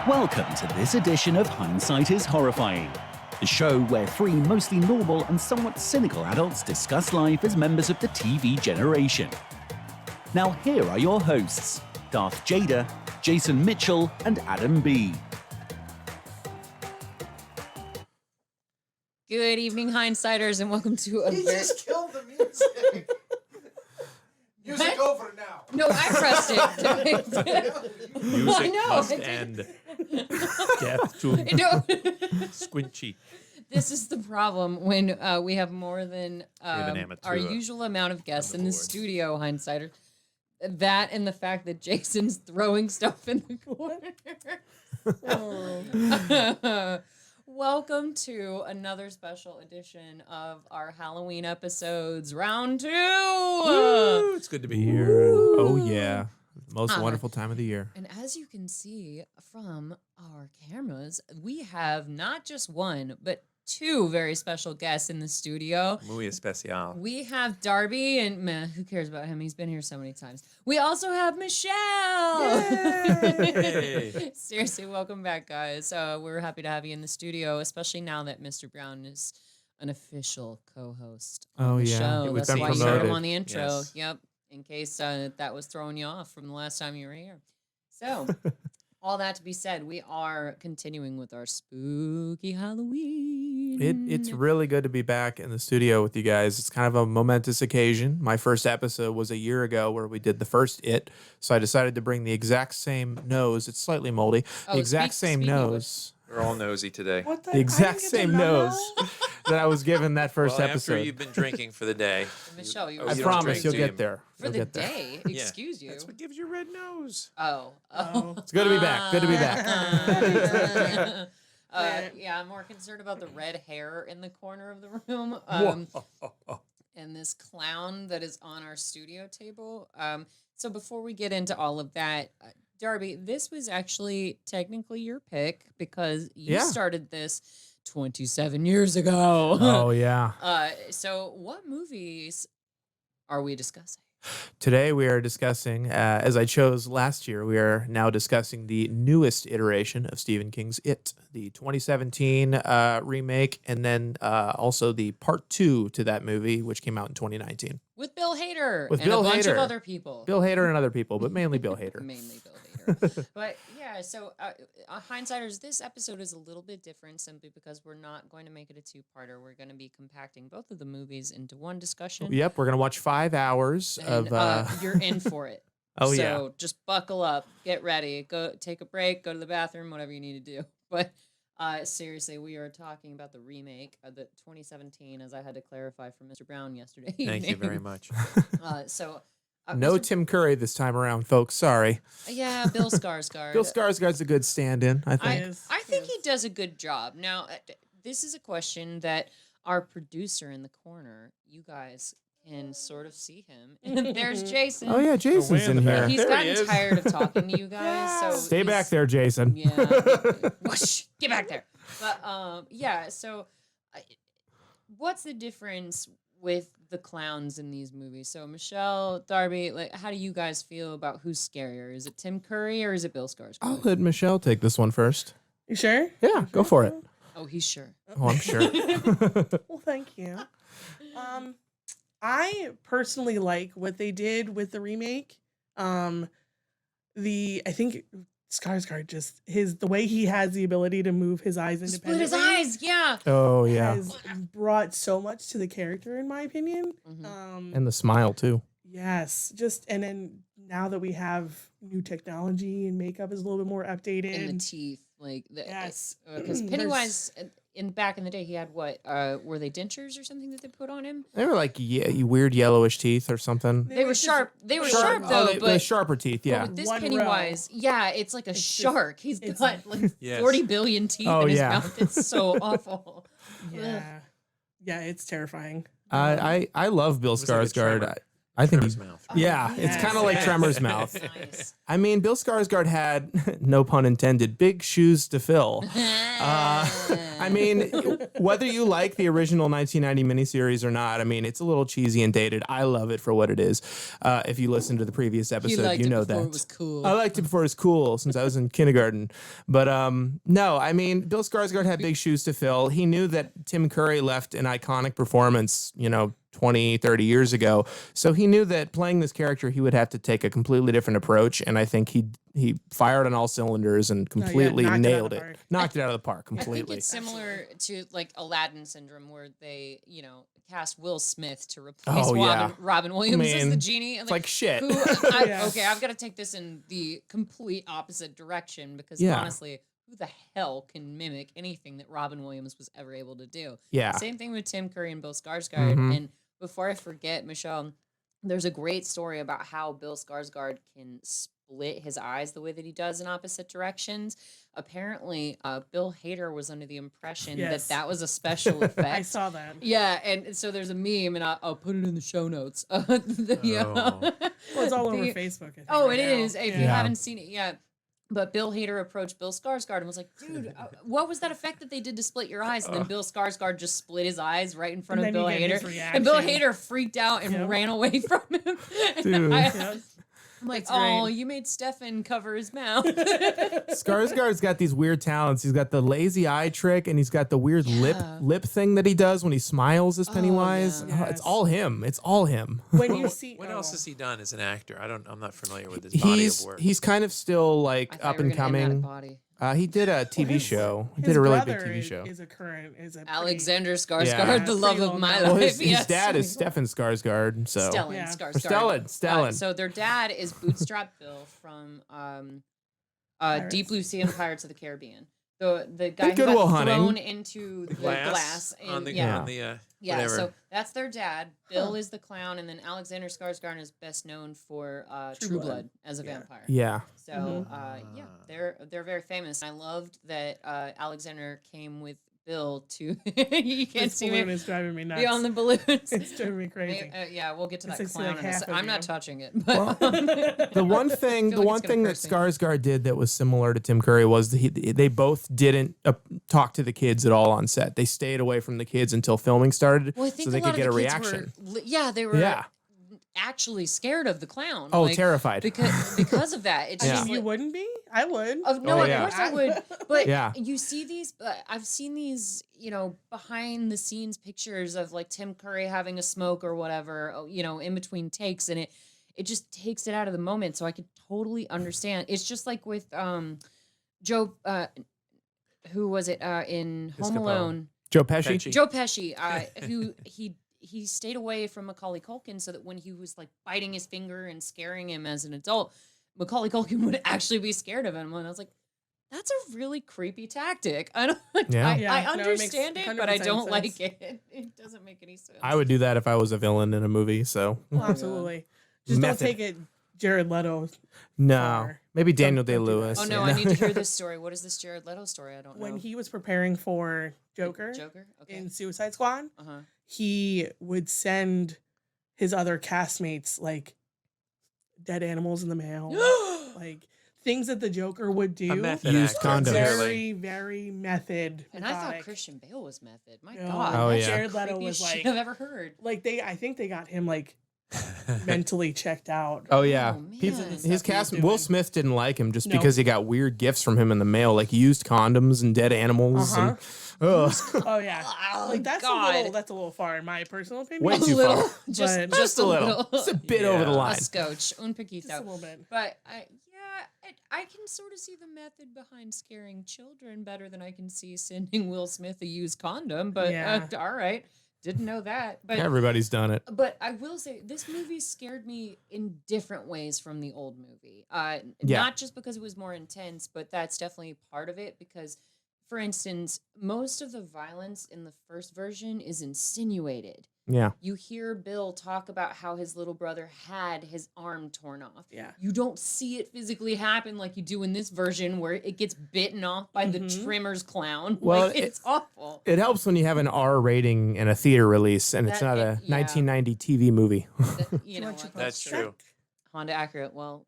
Welcome to this edition of Hindsight is Horrifying, the show where three mostly normal and somewhat cynical adults discuss life as members of the TV generation. Now here are your hosts, Darth Jada, Jason Mitchell, and Adam B. Good evening, Hindsighters, and welcome to a He just killed the music. Music over now. No, I pressed it. Music know, must I did. end. Death to No. Squinchy. This is the problem when we have more than an amateur our usual amount of guests on in the the board. studio, Hindsighters. That and the fact that Jason's throwing stuff in the corner. Welcome to another special edition of our Halloween episodes, round 2. Woo, it's good to be here. And, oh yeah, most wonderful time of the year. And as you can see from our cameras, we have not just one, but two very special guests in the studio. Muy especial. We have Darby, and meh, who cares about him? He's been here so many times. We also have Michelle. Yay! Seriously, welcome back, guys. We're happy to have you in the studio, especially now that Mr. Brown is an official co-host on Oh, the yeah. show. We've That's been why you heard him promoted. on the intro. Yes. Yep, in case that was throwing you off from the last time you were here. So, all that to be said, we are continuing with our spooky Halloween. It's really good to be back in the studio with you guys. It's kind of a momentous occasion. My first episode was a year ago where we did the first It, so I decided to bring the exact same nose. It's slightly moldy. The exact same speak nose. We're all nosy today. What The exact same nose that I was given that first Well, episode. after you've been drinking for the day. Michelle, you Oh, were I you so don't promise drink, you'll do get you? there. for You'll the get there. day. Yeah. Excuse you. That's what gives you red nose. Oh. It's good to be back. Good to be back. Yeah, I'm more concerned about the red hair in the corner of the room. And this clown that is on our studio table. So before we get into all of that, Darby, this was actually technically your pick because you Yeah. started this 27 years ago. Oh, yeah. So what movies are we discussing? Today we are discussing, as I chose last year, we are now discussing the newest iteration of Stephen King's It, the 2017 remake, and then also the part 2 to that movie, which came out in 2019. With Bill Hader With and Bill a bunch of Hader. other people. Bill Hader and other people, but mainly Bill Hader. Mainly Bill Hader. But yeah, so Hindsighters, this episode is a little bit different simply because we're not going to make it a two-parter. We're going to be compacting both of the movies into one discussion. Yep, we're going to watch 5 hours And of... you're in for it. Oh, so yeah. just buckle up, get ready, go take a break, go to the bathroom, whatever you need to do. But seriously, we are talking about the remake of the 2017, as I had to clarify for Mr. Brown yesterday. Thank you very much. No Mr. Tim Curry this time around, folks. Sorry. Yeah, Bill Skarsgård. Bill Skarsgård's a good stand-in, I think. I think he does a good job. Now, this is a question that our producer in the corner, you guys can sort of see him. And there's Jason. Oh, yeah, Jason's in here. He's There he gotten is. tired of talking to you guys. So Stay he's- back there, Jason. Yeah. Whoosh, get back there. But yeah, so what's the difference with the clowns in these movies? So Michelle, Darby, like, how do you guys feel about who's scarier? Is it Tim Curry or is it Bill Skarsgård? I'll let Michelle take this one first. You sure? Yeah, go for it. Oh, he's sure. Oh, I'm sure. Well, thank you. I personally like what they did with the remake. I think Skarsgård just the way he has the ability to move his eyes Split independently. his eyes, yeah. Oh, yeah. Has brought so much to the character, in my opinion. Mhm. And the smile, too. Yes, and then now that we have new technology and makeup is a little bit more updated. In the teeth, like Yes. because There's- Pennywise back in the day he had what? Were they dentures or something that they put on him? They were like weird yellowish teeth or something. They were just- sharp. They were sharp Oh, though, they but sharper teeth, but yeah. with this One row. Pennywise, yeah, it's like a It's just- shark. He's it's- got like Yes. 40 billion teeth Oh, in his yeah. mouth. It's so awful. Yeah, it's terrifying. I love Bill was like a Skarsgård. tremor. I think Tremor's he's mouth. Yeah, it's yes, kind of like yes. Tremor's mouth. Nice. I mean, Bill Skarsgård had, no pun intended, big shoes to fill. I mean, whether you like the original 1990 miniseries or not, I mean, it's a little cheesy and dated. I love it for what it is. If you listen to the previous He episode, liked you it know before that. it was cool. I liked it before it was cool since I was in kindergarten. But no, I mean, Bill Skarsgård had big shoes to fill. He knew that Tim Curry left an iconic performance, 20, 30 years ago. So he knew that playing this character, he would have to take a completely different approach. And I think he fired on all cylinders and completely knocked it out of nailed the it. park. Knocked it out of the park I think completely. it's similar to like Aladdin syndrome, where they, cast Will Smith to replace Oh, yeah. Robin Williams as the Man, genie. And It's like shit. Yeah. Okay, I've got to take this in the complete opposite direction because Yeah. honestly, who the hell can mimic anything that Robin Williams was ever able to do? Yeah. Same thing with Tim Curry and Bill Skarsgård. Mhm. And before I forget, Michelle, there's a great story about how Bill Skarsgård can split his eyes the way that he does in opposite directions. Apparently, Bill Hader was under the impression Yes. that was a special effect. I saw that. Yeah, and so there's a meme, and I'll put it in the show notes. Oh. Well, it's all over The- Facebook. I think, Oh, right it now. is. If you Yeah. haven't seen it yet. But Bill Hader approached Bill Skarsgård and was like, dude, what was that effect that they did to split your eyes? And then Bill Skarsgård just split his eyes right in front And of then Bill you get his Hader. And Bill reaction. Hader freaked out and Yep. ran away from him. And Dude. Yeah. I'm like, That's great. oh, you made Stefan cover his mouth. Skarsgård's got these weird talents. He's got the lazy eye trick, and he's got the weird Yeah. lip thing that he does when he smiles as Pennywise. yeah. Oh, it's Yes. all him. It's all him. When you see What else has he done as an actor? I'm not familiar with his body He's of work. he's kind of still I like thought up you were and gonna end that at coming. body. He did a TV his- show. He his did a really big brother TV show. Is a pretty- Alexander Skarsgård, Yeah. the love Pretty of my well Well, life. his dad is Stefan Skarsgård. So Stellan Yeah. Skarsgård. Or Stellan. So their dad is Bootstrap Bill from Deep Blue Sea and Pirates of the Caribbean. The guy who Good Will got Hunting. thrown into the glass. on the yeah. on the Yeah, whatever. so that's their dad. Bill is the clown, and then Alexander Skarsgård is best known for True Blood as a vampire. yeah. So yeah, they're very famous. I loved that Alexander came with Bill to. You can't This see balloon me is driving me nuts. beyond the balloons. It's driving me crazy. Yeah, we'll get to that It's clown like in a half sec. of I'm not you. touching it. But The one thing, feel the like one it's gonna thing that curse me. Skarsgård did that was similar to Tim Curry was they both didn't talk to the kids at all on set. They stayed away from the kids until filming started, well, I think so they a lot could get a of the kids reaction. were, they were Yeah. actually scared of the clown. Oh, like, terrified. because of that. It's I just mean, you like- wouldn't be? I would. No, Oh, of yeah. course I would. But Yeah. you see these. I've seen these, behind the scenes pictures of like Tim Curry having a smoke or whatever, in between takes, and it just takes it out of the moment. So I could totally understand. It's just like with Joe. Who was it in Home Piscopo. Alone? Joe Pesci. Pesci. Joe Pesci, who he stayed away from Macaulay Culkin so that when he was like biting his finger and scaring him as an adult, Macaulay Culkin would actually be scared of him. And I was like, that's a really creepy tactic. I don't. Yeah. Yeah, I no, it makes understand it, but I 100% don't like sense. it. It doesn't make any sense. I would do that if I was a villain in a movie. So Well, absolutely. Just Method. don't take it Jared Leto. no, Far. maybe Daniel Don't Day do that. Lewis. Oh no, I need to hear this story. What is this Jared Leto story? I don't know. When he was preparing for Joker, Joker. Okay. in Suicide Squad, Uh huh. he would send his other castmates like dead animals in the mail, like things that the Joker would a do. method Used actor, condoms. clearly. Very, very method. And I thought methodic. Christian Bale was method. My No, God. Oh, that's yeah. the Jared Leto creepiest was shit like- I've ever heard. Like I think they got him like mentally checked out. Oh yeah, Oh, People- man. his Stuff he was cast. doing. Will Smith didn't like him just Nope. because he got weird gifts from him in the mail, like used condoms and dead animals. And, ugh. Oh yeah, Oh, like that's God. a little far in my personal opinion. Way A too little, far. just, But- just a little, just a bit over the Yeah. a line. scotch, un Just a poquito. little bit. But I can sort of see the method behind scaring children better than I can see sending Will Smith a used condom. But Yeah. all right, didn't know that. But Everybody's done it. but I will say this movie scared me in different ways from the old movie. Yeah. Not just because it was more intense, but that's definitely part of it. Because, for instance, most of the violence in the first version is insinuated. Yeah. You hear Bill talk about how his little brother had his arm torn off. Yeah. You don't see it physically happen like you do in this version where it gets bitten off by the trimmer's clown. Well, Like, it's awful. It helps when you have an R rating and a theater release, and it's That- not a yeah. 1990 TV movie. You know what? That's true. Honda Accurate. Well.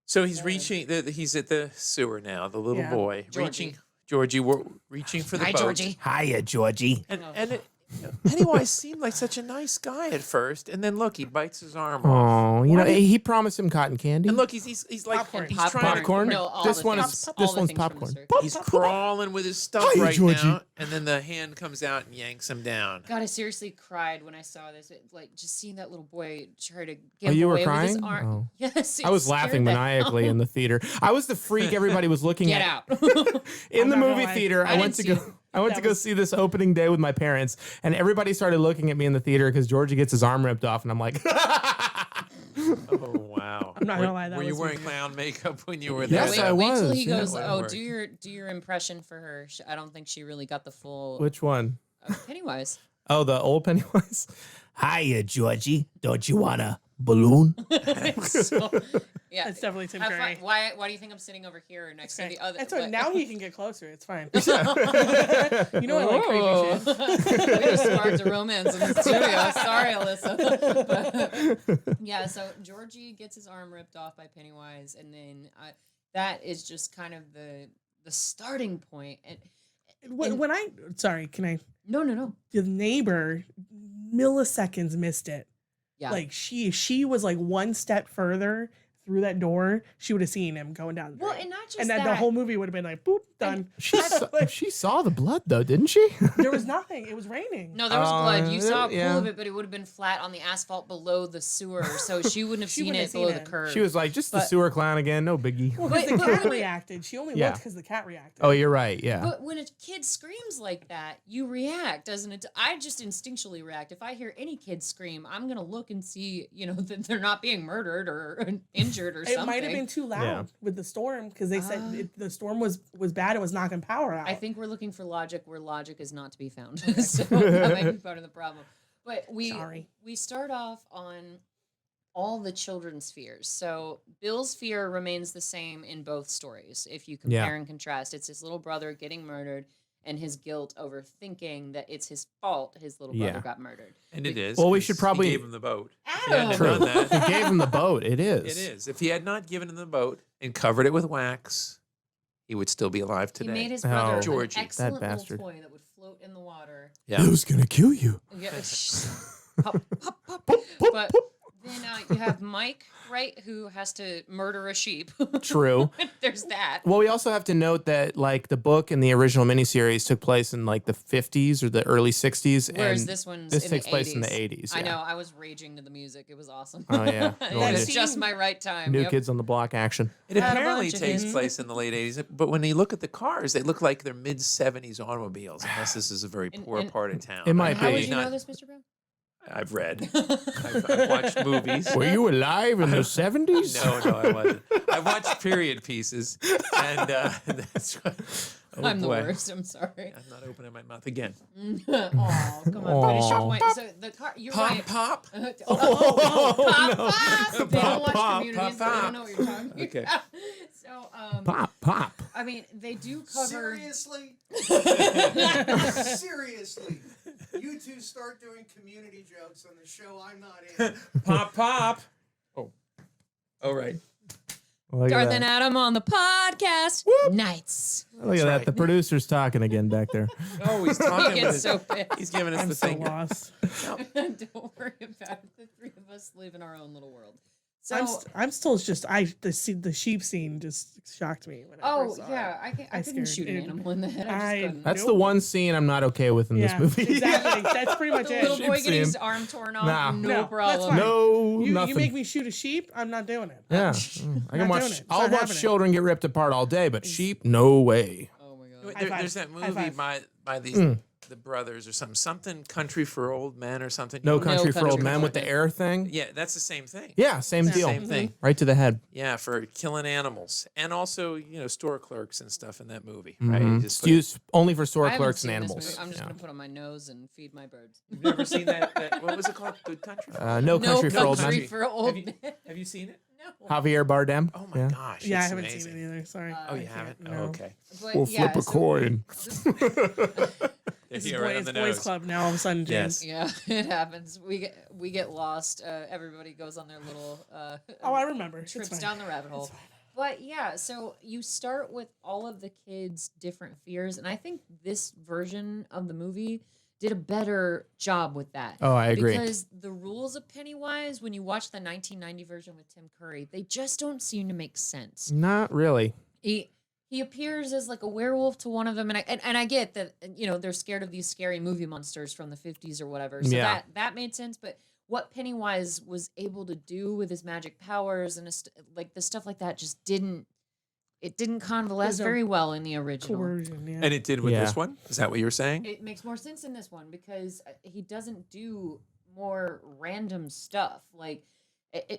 So he's reaching. He's at the sewer now. The little Yeah. boy Georgie. reaching for the Hi, boat. Georgie. Hiya, Georgie. And Pennywise seemed like such a nice guy at first, and then look, he bites his arm off. Oh, you know, he promised him cotton candy. And look, he's like Popcorn. he's trying Popcorn? No, all This the one things- is- all this the one's things from the popcorn. circus. He's crawling with his stuff Hi, right Georgie. now, and then the hand comes out and yanks him down. God, I seriously cried when I saw this. Like, just seeing that little boy try to get Oh, you were away with his crying? arm. Oh. Yes, it I was scared laughing the maniacally hell- in the theater. I was the freak everybody was looking Get at. out. In I'm the not gonna movie lie. theater. I I went to didn't go. see it. I went to go see this opening day with my parents, and everybody started looking at me in the theater because Georgie gets his arm ripped off, and I'm like, Oh wow! I'm not gonna lie, that Were you was wearing me. clown makeup when you were there? Yes, wait, I wait till was, he yeah. goes. Wouldn't Oh, work. do your impression for her. I don't think she really got the full which one? Pennywise. Oh, the old Pennywise. Hiya, Georgie. Don't you want a balloon? So, yeah, That's definitely Tim have fun. Curry. Why do you think I'm sitting over here next to Okay. the other? That's what, but- now he can get closer. It's fine. You know I like creepy shit. We just sparked a romance in the studio. Sorry, Alyssa. But, yeah, so Georgie gets his arm ripped off by Pennywise, and then that is just kind of the starting point. And Sorry, can I? no, The neighbor milliseconds missed it. yeah, Like she was like one step further through that door, she would have seen him going down. The well, drain. and not just and that. then the whole movie would have been like, boop, done. She saw the blood though, didn't she? There was nothing. It was raining. No, there was blood. You saw a pool yeah. of it, but it would have been flat on the asphalt below the sewer, so she wouldn't have She seen wouldn't it have seen below the it. curb. She was like, just the But- sewer clown again, no biggie. Well, because the But- cat but- reacted. She only Yeah. looked because the cat reacted. Oh, you're right. Yeah. But when a kid screams like that, you react, doesn't it? I just instinctually react. If I hear any kid scream, I'm gonna look and see, that they're not being murdered or injured or It something. might have been too loud Yeah. with the storm because they said the storm was bad. It was knocking power out. I think we're looking for logic where logic is not to be found. So that might be part of the problem. But Sorry. we start off on all the children's fears. So Bill's fear remains the same in both stories. If you compare Yeah. and contrast, it's his little brother getting murdered and his guilt over thinking that it's his fault his little brother Yeah. got murdered. And it is. Well, we 'cause should probably- He gave him the boat. If he Adam! hadn't True. done that, He gave him the boat. It is. it is. If he had not given him the boat and covered it with wax, he would still be alive He today. made his Oh. brother Georgie. an That excellent little bastard. toy that would float in the water. Yeah. Who's gonna kill you? Yeah, pop, pop, pop. But then you have Mike, right, who has to murder a sheep. True. There's that. Well, we also have to note that like the book and the original miniseries took place in like the 50s or the early 60s, Whereas and this one's this in takes the place 80s. in the 80s. I yeah. know. I was raging to the music. It was awesome. Oh, yeah. it Well, was yeah. just my right time. New Yep. Kids on the Block action. It Had a apparently bunch of takes hits. place in the late 80s, but when you look at the cars, they look like they're mid 70s automobiles, unless this is a very And- poor and- part of town. It might How be. would you know Not- this, Mr. Brown? I've read. I've watched movies. Were you alive in the 70s? No, I wasn't. I watched period pieces, and that's what. Oh, I'm the boy. worst. I'm sorry. I'm not opening my mouth again. Oh, come on. Finish your Aw. point. So the car, you're Pop, right. pop. Pop. They don't watch Pop, Community, pop, so they don't pop. know what you're talking Okay. about. So, Pop. I mean, they do cover. Seriously? Seriously. You two start doing community jokes on the show I'm not in. Pop, pop. Oh. All right. Look at Darth that. and Adam on the podcast. Nights. Look at that. The producer's talking again back there. Oh, he's He talking. gets With so pissed. he's giving us I'm the so finger. lost. Don't worry about it. The three of us live in our own little world. So, I'm still just the sheep scene just shocked me. When I oh first saw yeah, it. I couldn't scared shoot an it. animal in the head. I just I- couldn't. That's Nope. the one scene I'm not okay with in Yeah, this movie. exactly. That's pretty much The it. little Sheep boy getting his scene. arm torn off, Nah. no No, that's problem. fine. No, You nothing. make me shoot a sheep, I'm not doing it. yeah, I Not can doing watch. it. It's I'll not watch happening. children get ripped apart all day, but sheep, no way. Oh my god. Wait, High five. there's that High movie five. by these the brothers or something country for old men or something. No You know? Country for Old Country Men for with the Old air thing. Yeah, that's the same thing. Yeah, same deal. Same thing. Right to the head. Yeah, for killing animals and also store clerks and stuff in that movie, right? Mhm. Just It's used only for store I haven't clerks and seen this animals. movie. I'm just Yeah. gonna put on my nose and feed my birds. You've never seen that? What was it called? Good Country. No Country for Old Country Men. for Old Have you, Men. have you seen it? No. Javier Bardem. Oh my Yeah. gosh! Yeah, I it's haven't amazing. seen it either. Sorry. Oh, I you can't, haven't? no. Oh, okay. But, yeah, so- coin. This is You're right on it's the Boys nose. Club now. All of a sudden, James. Yes. Yeah, it happens. We get lost. Everybody goes on their little Oh, I remember. It's trips fine. down the rabbit hole. But yeah, so you start with all of the kids' different fears, and I think this version of the movie did a better job with that. Oh, I agree. Because the rules of Pennywise, when you watch the 1990 version with Tim Curry, they just don't seem to make sense. Not really. He appears as like a werewolf to one of them, and I get that they're scared of these scary movie monsters from the 50s or whatever. So Yeah. that made sense. But what Pennywise was able to do with his magic powers and like the stuff like that just didn't convalesce no very well in the original. Coercion, yeah. And it did with Yeah. this one. Is that what you were saying? It makes more sense in this one because he doesn't do more random stuff. Like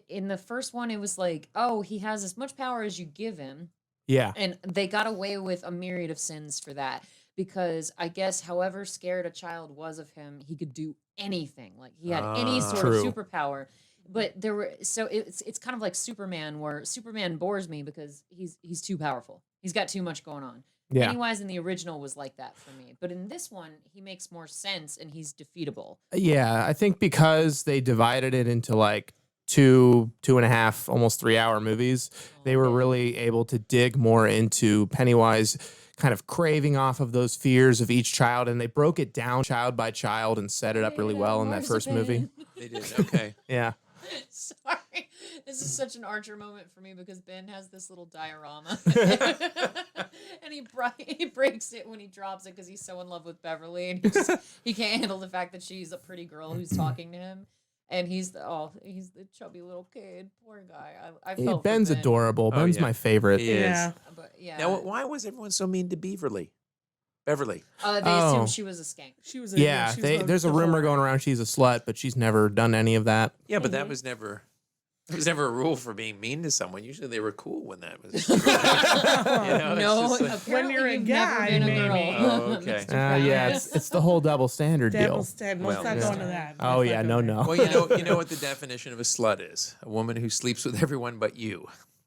in the first one, it was like, oh, he has as much power as you give him. Yeah. And they got away with a myriad of sins for that because I guess however scared a child was of him, he could do anything. Like he had any sort True. of superpower. But it's kind of like Superman, where Superman bores me because he's too powerful. He's got too much going on. Yeah. Pennywise in the original was like that for me. But in this one, he makes more sense and he's defeatable. Yeah, I think because they divided it into like 2.5, almost 3 hour movies, they were really able to dig more into Pennywise kind of craving off of those fears of each child, and they broke it down child by child and set it up really well in that first movie. They did. Okay. Yeah. Sorry. This is such an Archer moment for me because Ben has this little diorama. And he breaks it when he drops it because he's so in love with Beverly and he can't handle the fact that she's a pretty girl who's talking to him. And he's the chubby little kid. Poor guy. I felt for Ben's Ben. adorable. Oh, Ben's yeah. my favorite. He is. Yeah. But yeah. Now, why was everyone so mean to Beverly? They Oh. assumed she was a skank. She was. Yeah, she was there's a the rumor horror. going around she's a slut, but she's never done any of that. Yeah, but that was never a rule for being mean to someone. Usually they were cool when that was. You know, No, it's just like- apparently When you're a you've never guy, been a maybe. girl. Oh, okay. Mr. Yeah, Brown. it's the whole double standard Devil deal. stand. Well, Let's not yeah. go into that. Oh Let's yeah, not no, go no. Well, you know what the definition of a slut is? A woman who sleeps with everyone but you.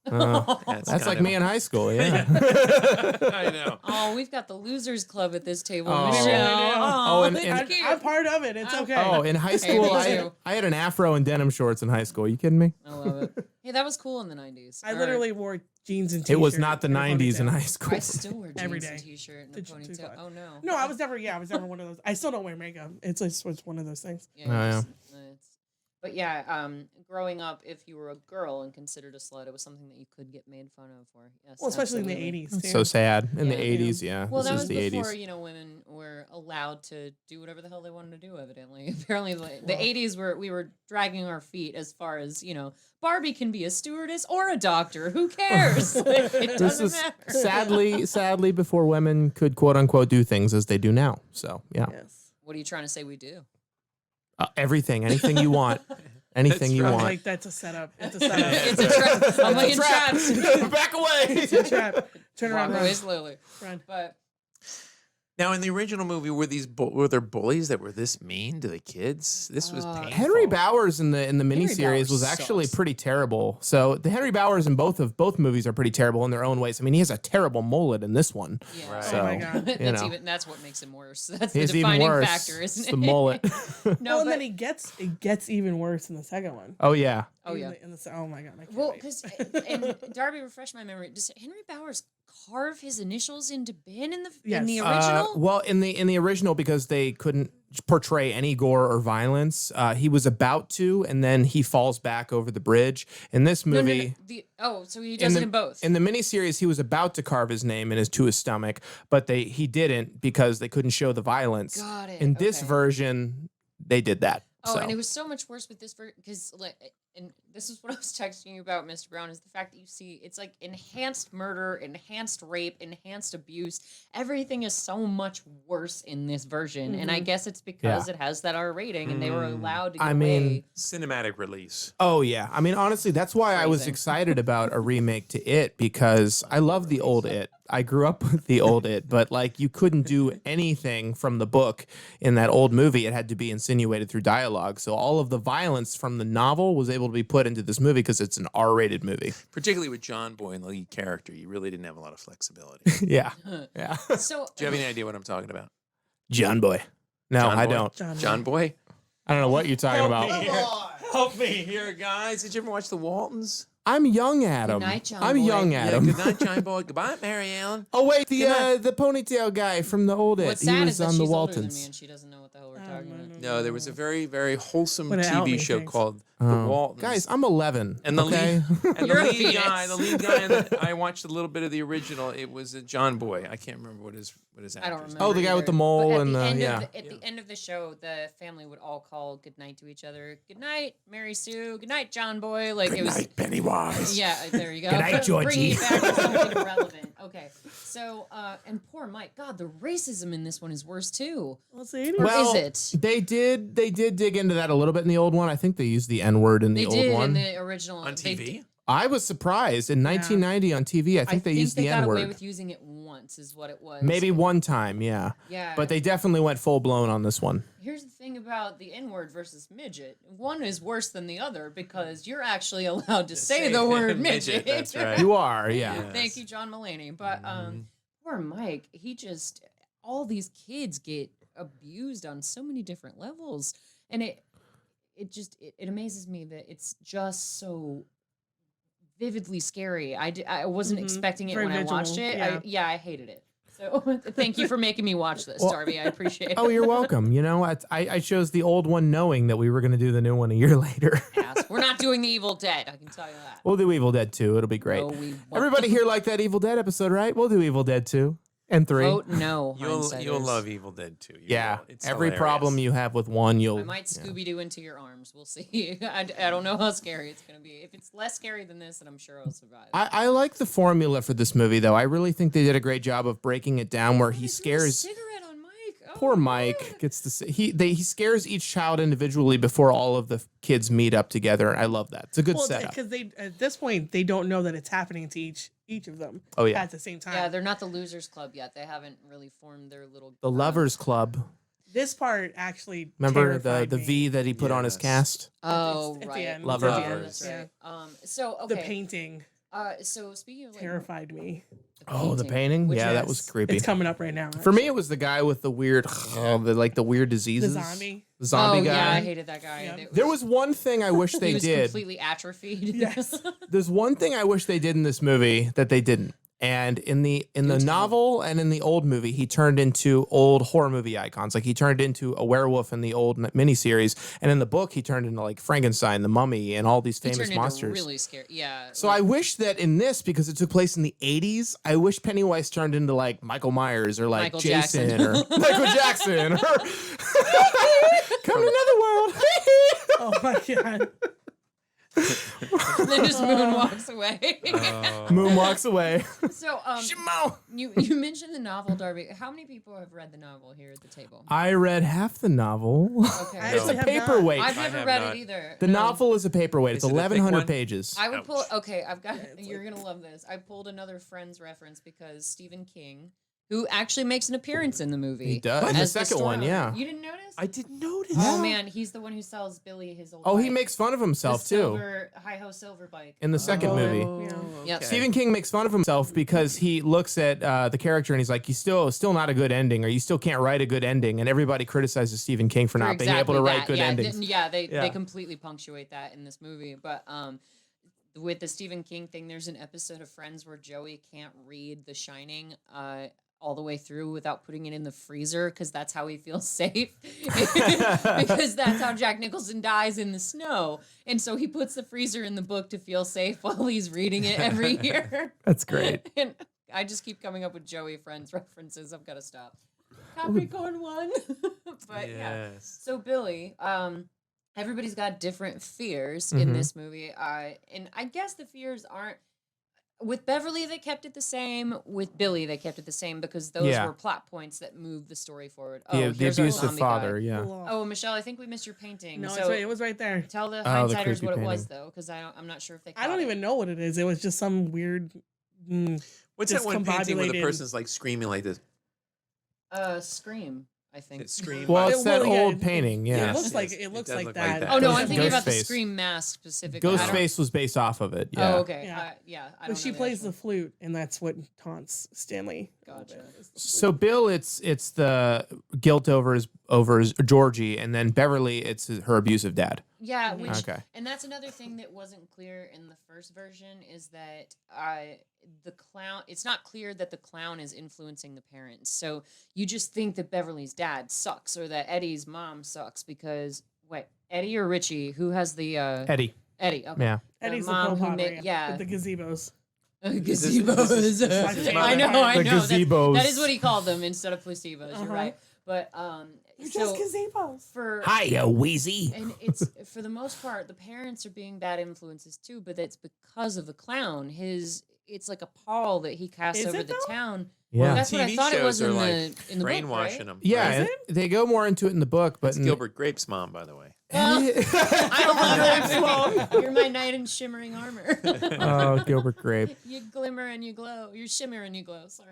That's kind like of- me in high school. Yeah. I know. Oh, we've got the losers club at this table, Oh. Michelle. We really do. Oh, and- it's and- cute. I'm part of it. It's okay. Oh, in high school, me I too. had an afro and denim shorts in high school. You kidding me? I love it. Hey, that was cool in the 90s. I All literally right. wore jeans and It t-shirt. was not the and a 90s in ponytail. high school. I still wear jeans Every and day. t-shirt and a It's too ponytail. fun. Oh no. No, I was never one of those. I still don't wear makeup. It's one of those things. Yeah, Oh, yeah. But yeah, growing up, if you were a girl and considered a slut, it was something that you could get made fun of for. Yes, Well, especially absolutely. in the 80s too. So sad. In the Yeah. 80s, yeah. Well, this that is was the before 80s. women were allowed to do whatever the hell they wanted to do. Evidently, apparently, the 80s we were dragging our feet as far as Barbie can be a stewardess or a doctor. Who cares? Like, it This doesn't is matter. sadly before women could quote unquote do things as they do now. So yeah, Yes. What are you trying to say we do? anything you want, anything you right. want. Like that's a setup. It's a setup. It's a trap. I'm like in traps. Back away. It's a trap. Turn around, Walk run. away slowly. Run. But Now, in the original movie, were there bullies that were this mean to the kids? This was painful. Henry Bowers in the miniseries Bowers was actually sucks. pretty terrible. So the Henry Bowers in both movies are pretty terrible in their own ways. I mean, he has a terrible mullet in this one. yeah. Right. So Oh my God. That's what makes him worse. That's he's the even defining worse. factor, isn't It's it? the mullet. No, Well, and but, then it gets even worse in the second one. Oh yeah. oh yeah. Oh my God. I can't Well, wait. because and Darby, refresh my memory. Does Henry Bowers carve his initials into Ben in the Yes. original? Well, in the original, because they couldn't portray any gore or violence, he was about to, and then he falls back over the bridge. In this No, no, no, movie, so he does it in both. In the miniseries, he was about to carve his name to his stomach, but he didn't because they couldn't show the violence. Got it, In this okay. version, they did that. Oh, So. and it was so much worse with this because, and this is what I was texting you about, Mr. Brown, is the fact that you see it's like enhanced murder, enhanced rape, enhanced abuse. Everything is so much worse in this version, and I guess it's because it has that R rating, and they were allowed to get away. Cinematic release. Oh yeah, I mean honestly, that's why I was Phrasing. excited about a remake to It, because I love the old It. I grew up with the old It, but like you couldn't do anything from the book in that old movie. It had to be insinuated through dialogue. So all of the violence from the novel was able to be put into this movie because it's an R-rated movie. Particularly with John Boy, the lead character, you really didn't have a lot of flexibility. Yeah, yeah. So Do you have any idea what I'm talking about? John Boy. No, John I Boy? don't. John Boy? I don't know what you're talking about. Come on. Help me here, guys. Did you ever watch The Waltons? I'm young Adam. Good night, John I'm Boy. young Yeah, Adam. good night, John Boy. Goodbye, Mary Ellen. Oh wait, Good night. the ponytail guy from the old It. what's He sad was is that on the she's older than me, Waltons. and she doesn't know what the hell we're talking about. No, there was a very, very wholesome Wouldn't out TV me, show thanks. called The Oh. Waltons. Guys, I'm 11. And the okay? lead, and You're a the lead fetus. guy, that I watched a little bit of the original. It was a John Boy. I can't remember what his I don't actor's remember. Oh, the guy with the either. mole But at and the the- end yeah. At the end of the show, the family would all call good night to each other. Good night, Mary Sue. Good night, John Boy. Like it was. Pennywise. Yeah, there you go. Good night, Bringing Georgie. it back to something relevant. Okay, so and poor Mike. God, the racism in this one is worse too. Let's see. Or Well, is it? They did dig into that a little bit in the old one. I think they used the N-word in the They old did one. in the original On they TV? did- I was surprised. In 1990 on TV, I think they used the got away N-word. with using it once, is what it was. Maybe one time, yeah. Yeah. But they definitely went full blown on this one. Here's the thing about the N-word versus midget. One is worse than the other because you're actually allowed to say the word midget. That's right. You are, yeah. Yeah. Thank you, John Mulaney. But poor Mike, all these kids get abused on so many different levels, and it amazes me that it's just so vividly scary. I wasn't expecting it Very when I watched visual, it. I hated it. So thank you for making me watch this, Well- Darby. I appreciate it. Oh, you're welcome. You know, I chose the old one knowing that we were going to do the new one a year later. Ass. We're not doing the Evil Dead. I can tell you that. We'll do Evil Dead 2. It'll be great. No, we won't. Everybody here liked that Evil Dead episode, right? We'll do Evil Dead 2 and 3. Vote no. You'll Hindsighters. love Evil Dead too. You Yeah. will. It's Every hilarious. problem you have with one, you'll. I might Scooby Doo into your arms. We'll see. I don't know how scary it's gonna be. If it's less scary than this, then I'm sure I'll survive. I like the formula for this movie, though. I really think they did a great job of breaking it down where he He's got a scares. cigarette on Mike. Oh, Poor my Mike God. gets to see, he scares each child individually before all of the kids meet up together. I love that. It's a good Well, setup. because they at this point they don't know that it's happening to each of them. Oh, yeah. At the same time. Yeah, they're not the losers club yet. They haven't really formed their little. The Lovers Club. This part actually Remember the terrified me. V that he put on his Yes. cast? Oh, At the right. end. Lovers. That's right. So okay. The painting So speaking of like, terrified me. Oh, the painting? which Yeah, that Yes. was creepy. It's coming up right now. For me, it was the guy with the weird, the weird the diseases. zombie. The zombie oh, guy. yeah, I hated that guy. Yeah. It There was one thing I wish he they was did. completely atrophied. Yes. There's one thing I wish they did in this movie that they didn't. And in the novel and in the old movie, he turned into old horror movie icons. Like he turned into a werewolf in the old miniseries, and in the book, he turned into like Frankenstein, the Mummy, and all these He famous turned into monsters. really scary. Yeah. So I wish that in this, because it took place in the 80s, I wish Pennywise turned into like Michael Myers or like Michael Jason Jackson. or Michael Jackson or come to another world. Oh my god. then just Moon walks away. Moon walks away. So Shimo. you mentioned the novel, Darby. How many people have read the novel here at the table? I read half the novel. Okay. I It's a actually have not. paperweight. I've never have read not. it either. The novel is a paperweight. It's Is it a thick 1,100 one? pages. I would pull. Ouch. Okay, I've got. You're gonna love this. I pulled another Friends reference because Stephen King, who actually makes an appearance in the movie, He does. In the as second one, store owner. yeah. You didn't notice? I didn't notice. Oh man, he's the one who sells Billy his old. Oh, he bike. makes fun of The himself too. silver, hi-ho silver bike. In the second movie. Yep. Stephen King makes fun of himself because he looks at the character and he's like, "You still not a good ending, or you still can't write a good ending." And everybody criticizes Stephen King for not being able to write good endings. They Yeah. completely punctuate that in this movie. But with the Stephen King thing, there's an episode of Friends where Joey can't read The Shining all the way through without putting it in the freezer because that's how he feels safe. Because that's how Jack Nicholson dies in the snow. And so he puts the freezer in the book to feel safe while he's reading it every year. That's great. And I just keep coming up with Joey Friends references. I've got to stop. Capricorn one. But yeah. Yes. So Billy, everybody's got different fears in this movie. And I guess the fears aren't. With Beverly, they kept it the same. With Billy, they kept it the same because those Yeah. were plot points that moved the story forward. The here's our abusive zombie father, guy. yeah. Cool. Oh, Michelle, I think we missed your painting. No, so it's right. It was right there. tell the Oh, the hindsighters creepy what it was, painting. though, because I'm not sure if they. I don't even know what it is. It was just some weird. What's that one painting where the discombobulated- person's like screaming like this? Scream. I think. It scream. Well, it's that Well, yeah, old painting, yeah. It looks Yes, like yes. it looks does like look that. Oh no, Ghost- I'm thinking about the Ghostface. Scream mask specifically. I don't- Ghostface was based off of it. Yeah. Oh, okay. Yeah. Yeah. I But don't she know plays the actual- flute, and that's what taunts Stanley. a little Gotcha. bit, is the So Bill, it's the guilt over his Georgie, and then Beverly, it's her abusive dad. Yeah, which Okay. and that's another thing that wasn't clear in the first version is that the clown. It's not clear that the clown is influencing the parents. So you just think that Beverly's dad sucks or that Eddie's mom sucks because wait, Eddie or Richie? Who has the Eddie. Eddie? Okay. Yeah. Eddie's the mom who co-pilot, yeah. with the gazebos. Gazebos. this is my I know. favorite I The know. gazebos. That is what he called them instead of placebos. You're Uh-huh. right. But They're so just gazebos. for Hiya, Wheezy. and it's for the most part the parents are being bad influences too, but it's because of the clown. It's like a pall that he casts Is over it the though? town. Yeah. That's what I TV thought it was shows are in like the book, brainwashing right? them. Yeah, Is and they go more into it in the book, but That's Gilbert Grape's mom, by the way. I don't want that. You're my knight in shimmering armor. Oh, Gilbert Grape. You glimmer and you glow. You shimmer and you glow. Sorry.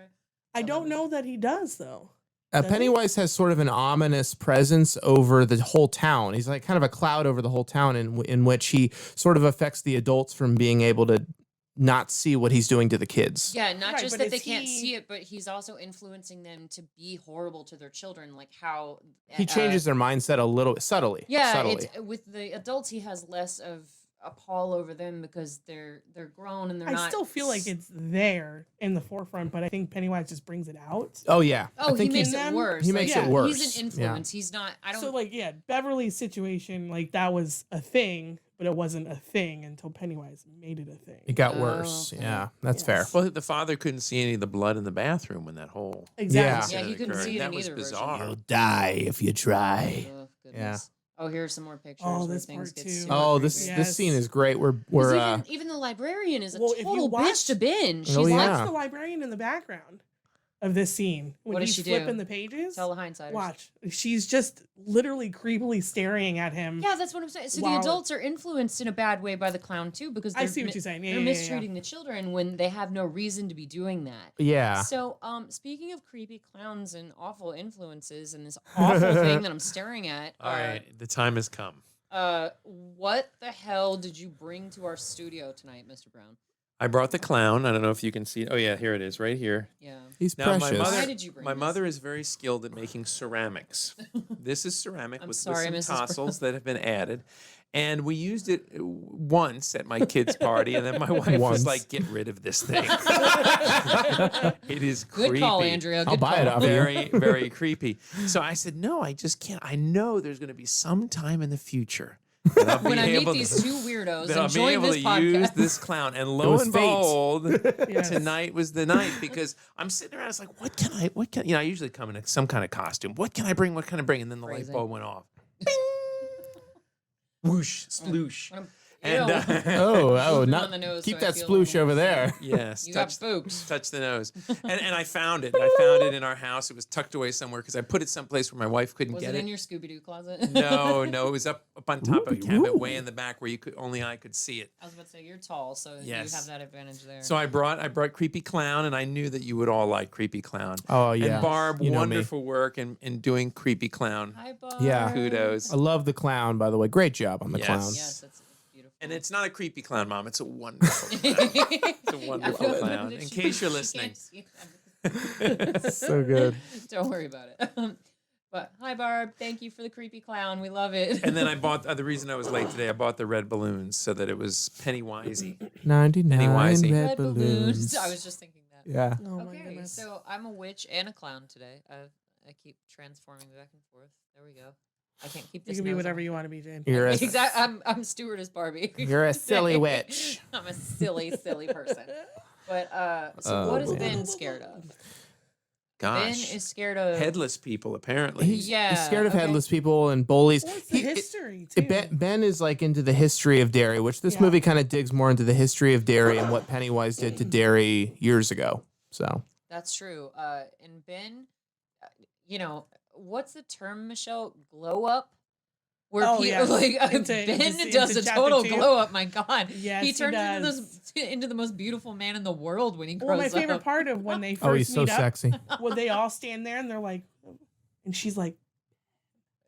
I don't know that he does though. Pennywise has sort of an ominous presence over the whole town. He's like kind of a cloud over the whole town, in which he sort of affects the adults from being able to not see what he's doing to the kids. Yeah, not Right, just but that they is can't he- see it, but he's also influencing them to be horrible to their children, like how He changes their mindset a little subtly. Yeah, subtly. it's with the adults he has less of a pall over them because they're grown and they're I not. still feel like it's there in the forefront, but I think Pennywise just brings it out. Oh yeah. Oh, I think he makes he's- it worse. he makes it worse. He's an Yeah. influence. He's not. I don't. So like yeah, Beverly's situation, like that was a thing, but it wasn't a thing until Pennywise made it a thing. It got Oh, worse. okay. Yeah, that's Yes. fair. Well, the father couldn't see any of the blood in the bathroom when that whole Exactly. Yeah, he couldn't occurred. see it That in was either version. bizarre. die if you try. Oh, goodness. Oh, here's some more pictures. Oh, where this things part get too. super Oh, this creepy. Yes. this scene is great. We're 'Cause uh even the librarian is a Well, if you total watch- bitch to binge. She's Oh, like, yeah. Watch the librarian in the background of this scene when What does he's she flipping do? the pages. tell the hindsighters. Watch, she's just literally creepily staring at him. Yeah, that's what I'm saying. So the Wow. adults are influenced in a bad way by the clown too, because I they're see what you're saying. Yeah, they're yeah, yeah, yeah. mistreating the children when they have no reason to be doing that. yeah. So, speaking of creepy clowns and awful influences and this awful thing that I'm staring at, All right, the time has come. what the hell did you bring to our studio tonight, Mr. Brown? I brought the clown. I don't know if you can see it. Oh yeah, here it is, right here. Yeah. He's Now, precious. Why did you bring my this? mother is very skilled at making ceramics. This is ceramic I'm with sorry, some Mrs. Brown. tassels that have been added. And we used it once at my kid's party, and then my wife Once. was like, "Get rid of this thing." It is Good creepy. call, Andrea. Good I'll buy call. it off you. Very, very creepy. So I said, "No, I just can't. I know there's going to be some time in the future that I'll be When I meet able these to, two weirdos that I'll be enjoying able this to podcast. use this clown." And lo was and fate. behold, Yes. tonight was the night, because I'm sitting around. It's like, what can I usually come in some kind of costume. What can I bring? What can I bring? And then the Crazy. light bulb went off. Bing! Whoosh, sploosh. What am- And Ew. Oh, Blew not on the nose, keep so I that feel sploosh like- over there. yes, You got spooked. touch the nose. And I found it. I found it in our house. It was tucked away somewhere because I put it someplace where my wife couldn't Was get it it. in your Scooby Doo closet? No, it was up on top of a Ooh, cabinet, ooh. way in the back where only I could see it. I was about to say you're tall, so Yes. you have that advantage there. So I brought Creepy Clown, and I knew that you would all like Creepy Clown. Oh yeah. And Barb, You know me. wonderful work in doing Creepy Clown. Hi, Barb. Yeah. Kudos. I love the clown, by the way. Great job on the Yes. clown. Yes, that's beautiful. And it's not a creepy clown, Mom. It's a wonderful clown. It's a wonderful clown. In case you're listening. So good. Don't worry about it. But hi, Barb. Thank you for the creepy clown. We love it. And then I bought, the reason I was late today, I bought the red balloons so that it was Pennywisey. 99 Pennywisey. red Red balloons. I was just thinking that. Yeah. Oh my Okay, goodness. so I'm a witch and a clown today. I keep transforming back and forth. There we go. I can't keep You this. can be nose whatever on. you want to be, Jane. You're a, Exactly. I'm stewardess Barbie. you're a silly witch. I'm a silly person. But so Oh, what has man. Ben scared of? Gosh. Ben is scared of Headless people, apparently. He's Yeah, scared of okay. headless people and bullies. Well, it's the He- it- history too. Ben is like into the history of Derry, which this Yeah. movie kind of digs more into the history of Derry and what Pennywise did to Derry years ago. So That's true. And Ben, what's the term, Michelle? Glow up? Where Oh, people yes. like Into Ben does a chapter total 2. glow up. My God, Yes, he he turns does. into the most beautiful man in the world when he grows Well, my favorite up. part of when they first oh, he's so meet up, sexy. when they all stand there and they're like, and she's like,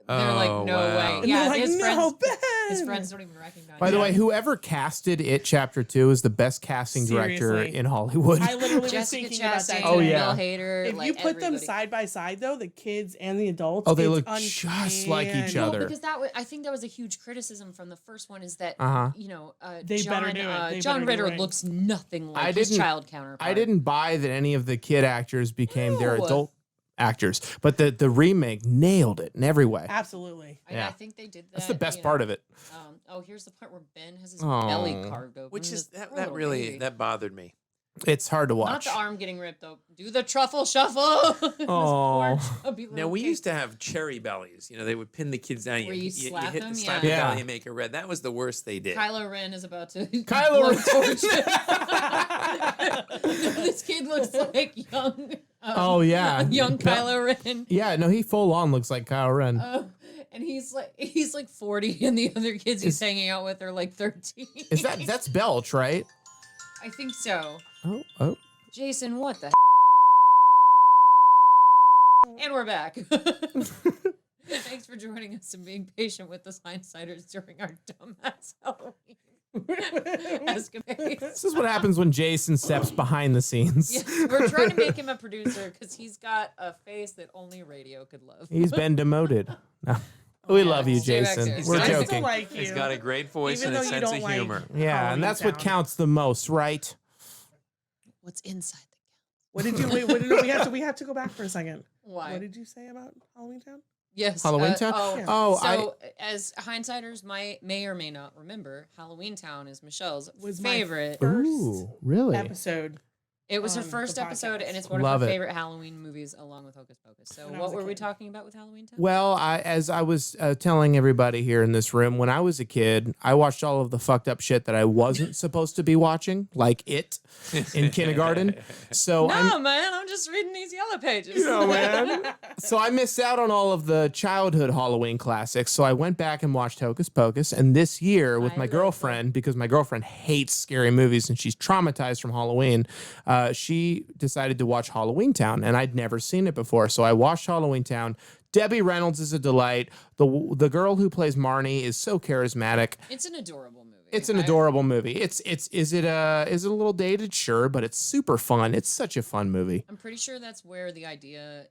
They're like, Oh, no wow. way. and Yeah, they're like, his no, friends. Ben. His friends don't even recognize. By the him. way, whoever casted it, Chapter 2 is the best casting director Seriously. in Hollywood. I literally was Jessica thinking about that. Chastain, Oh, today. yeah. Bill Hader. If like, you put them everybody. side by side, though, the kids and the adults, Oh, they it's look just like each uncanny. other. Well, because I think that was a huge criticism from the first one is that Uh-huh. They John, better do it. They John better do Ritter it. looks nothing like I his didn't- child counterpart. I didn't buy that any of the kid actors became their No. adult actors, but the remake nailed it in every way. Absolutely. And Yeah. I think they did that. That's the best part of it. Here's the part where Ben has his Aw. belly carved open. Which is This that, poor that little really baby. that bothered me. It's hard to Not watch. the arm getting ripped though. Do the truffle shuffle. This Aw. poor chubby Now little we kid. used to have cherry bellies. They would pin the kids down. Where you slap hit them? slap Yeah. the Yeah. belly and make it red. That was the worst they did. Kylo Ren is about to Kylo blow Ren. torch. This kid looks like young. Oh, yeah. young Bel- Kylo Ren. Yeah, no, he full on looks like Kyle Ren. And he's like 40, and the other kids he's hanging out with are like 13. Is that's Belch, right? I think so. Oh. Jason, what the? And we're back. Thanks for joining us and being patient with us hindsighters during our dumbass Halloween escapades. This is what happens when Jason steps behind the scenes. Yes, we're trying to make him a producer because he's got a face that only radio could love. He's been demoted. No. We love you, Stay back Jason. there. We're I still joking. like you. He's got a great voice Even and a though you sense don't of like humor. Yeah, Halloween and that's what Town. counts the most, right? What's inside the What did you? Wait, no, we have to go back for a second. Why? What did you say about Halloween Town? Yes. Halloween Town? Oh, Oh, so as hindsighters may or may not remember, Halloween Town is Michelle's Was my favorite. first Ooh, really? Episode. It was her on the first episode, and podcast. it's one Love of her it. favorite Halloween movies, along with Hocus Pocus. So, When I what was a were we kid. talking about with Halloween Town? Well, as I was telling everybody here in this room, when I was a kid, I watched all of the fucked up shit that I wasn't supposed to be watching, like It in kindergarten. So no, man, I'm just reading these yellow pages. So I missed out on all of the childhood Halloween classics. So I went back and watched Hocus Pocus. And this year with I my love girlfriend, because my girlfriend hates scary movies and she's traumatized from Halloween, she decided to watch Halloween Town. And I'd never seen it before. So I watched Halloween Town. Debbie Reynolds is a delight. The girl who plays Marnie is so charismatic. It's an adorable movie. It's an adorable movie. Is it a little dated? Sure, but it's super fun. It's such a fun movie. I'm pretty sure that's where the idea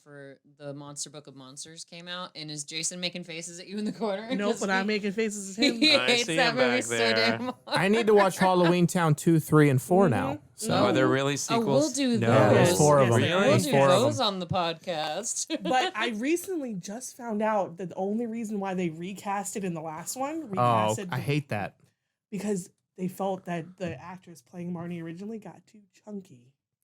for the Monster Book of Monsters came out. And is Jason making faces at you in the corner? Nope, 'Cause but I'm making faces at him. He I hates see that him movie back so there. damn hard. I need to watch Halloween Town 2, 3, and 4 now. So Oh, they're really Oh, sequels? we'll do No. Yeah, those. there's 4 of them. Yes, We'll There's do 4 of those them. on the podcast. But I recently just found out that the only reason why they recast it in the last one, Oh, recasted I hate that. because they felt that the actress playing Marnie originally got too chunky.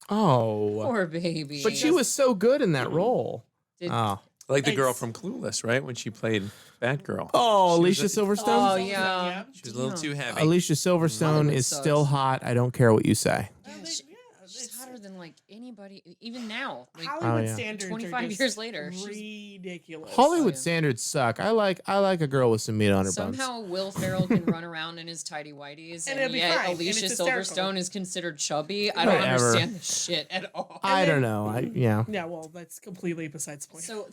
Oh, Poor baby. but she was so good in that role. Did- Oh, Like the girl It's- from Clueless, right? When she played Batgirl. oh, She was Alicia a- Silverstone. Oh yeah. Yeah. She was a little too heavy. Alicia Silverstone Hollywood is sucks. still hot. I don't care what you say. Yeah, Yeah, she- yeah, She's it's- hotter than like anybody, even now. Like, Hollywood yeah. standards 25 are just years later, she's- ridiculous. Hollywood yeah. standards suck. I like a girl with some meat on her bones. somehow Will Ferrell can run around in his tidy whities, And and, it'll be yet fine, and Alicia it's hysterical. Silverstone is considered chubby. I don't Whatever. understand this shit at all. I don't know. Yeah. Yeah, well, that's completely besides the point. So,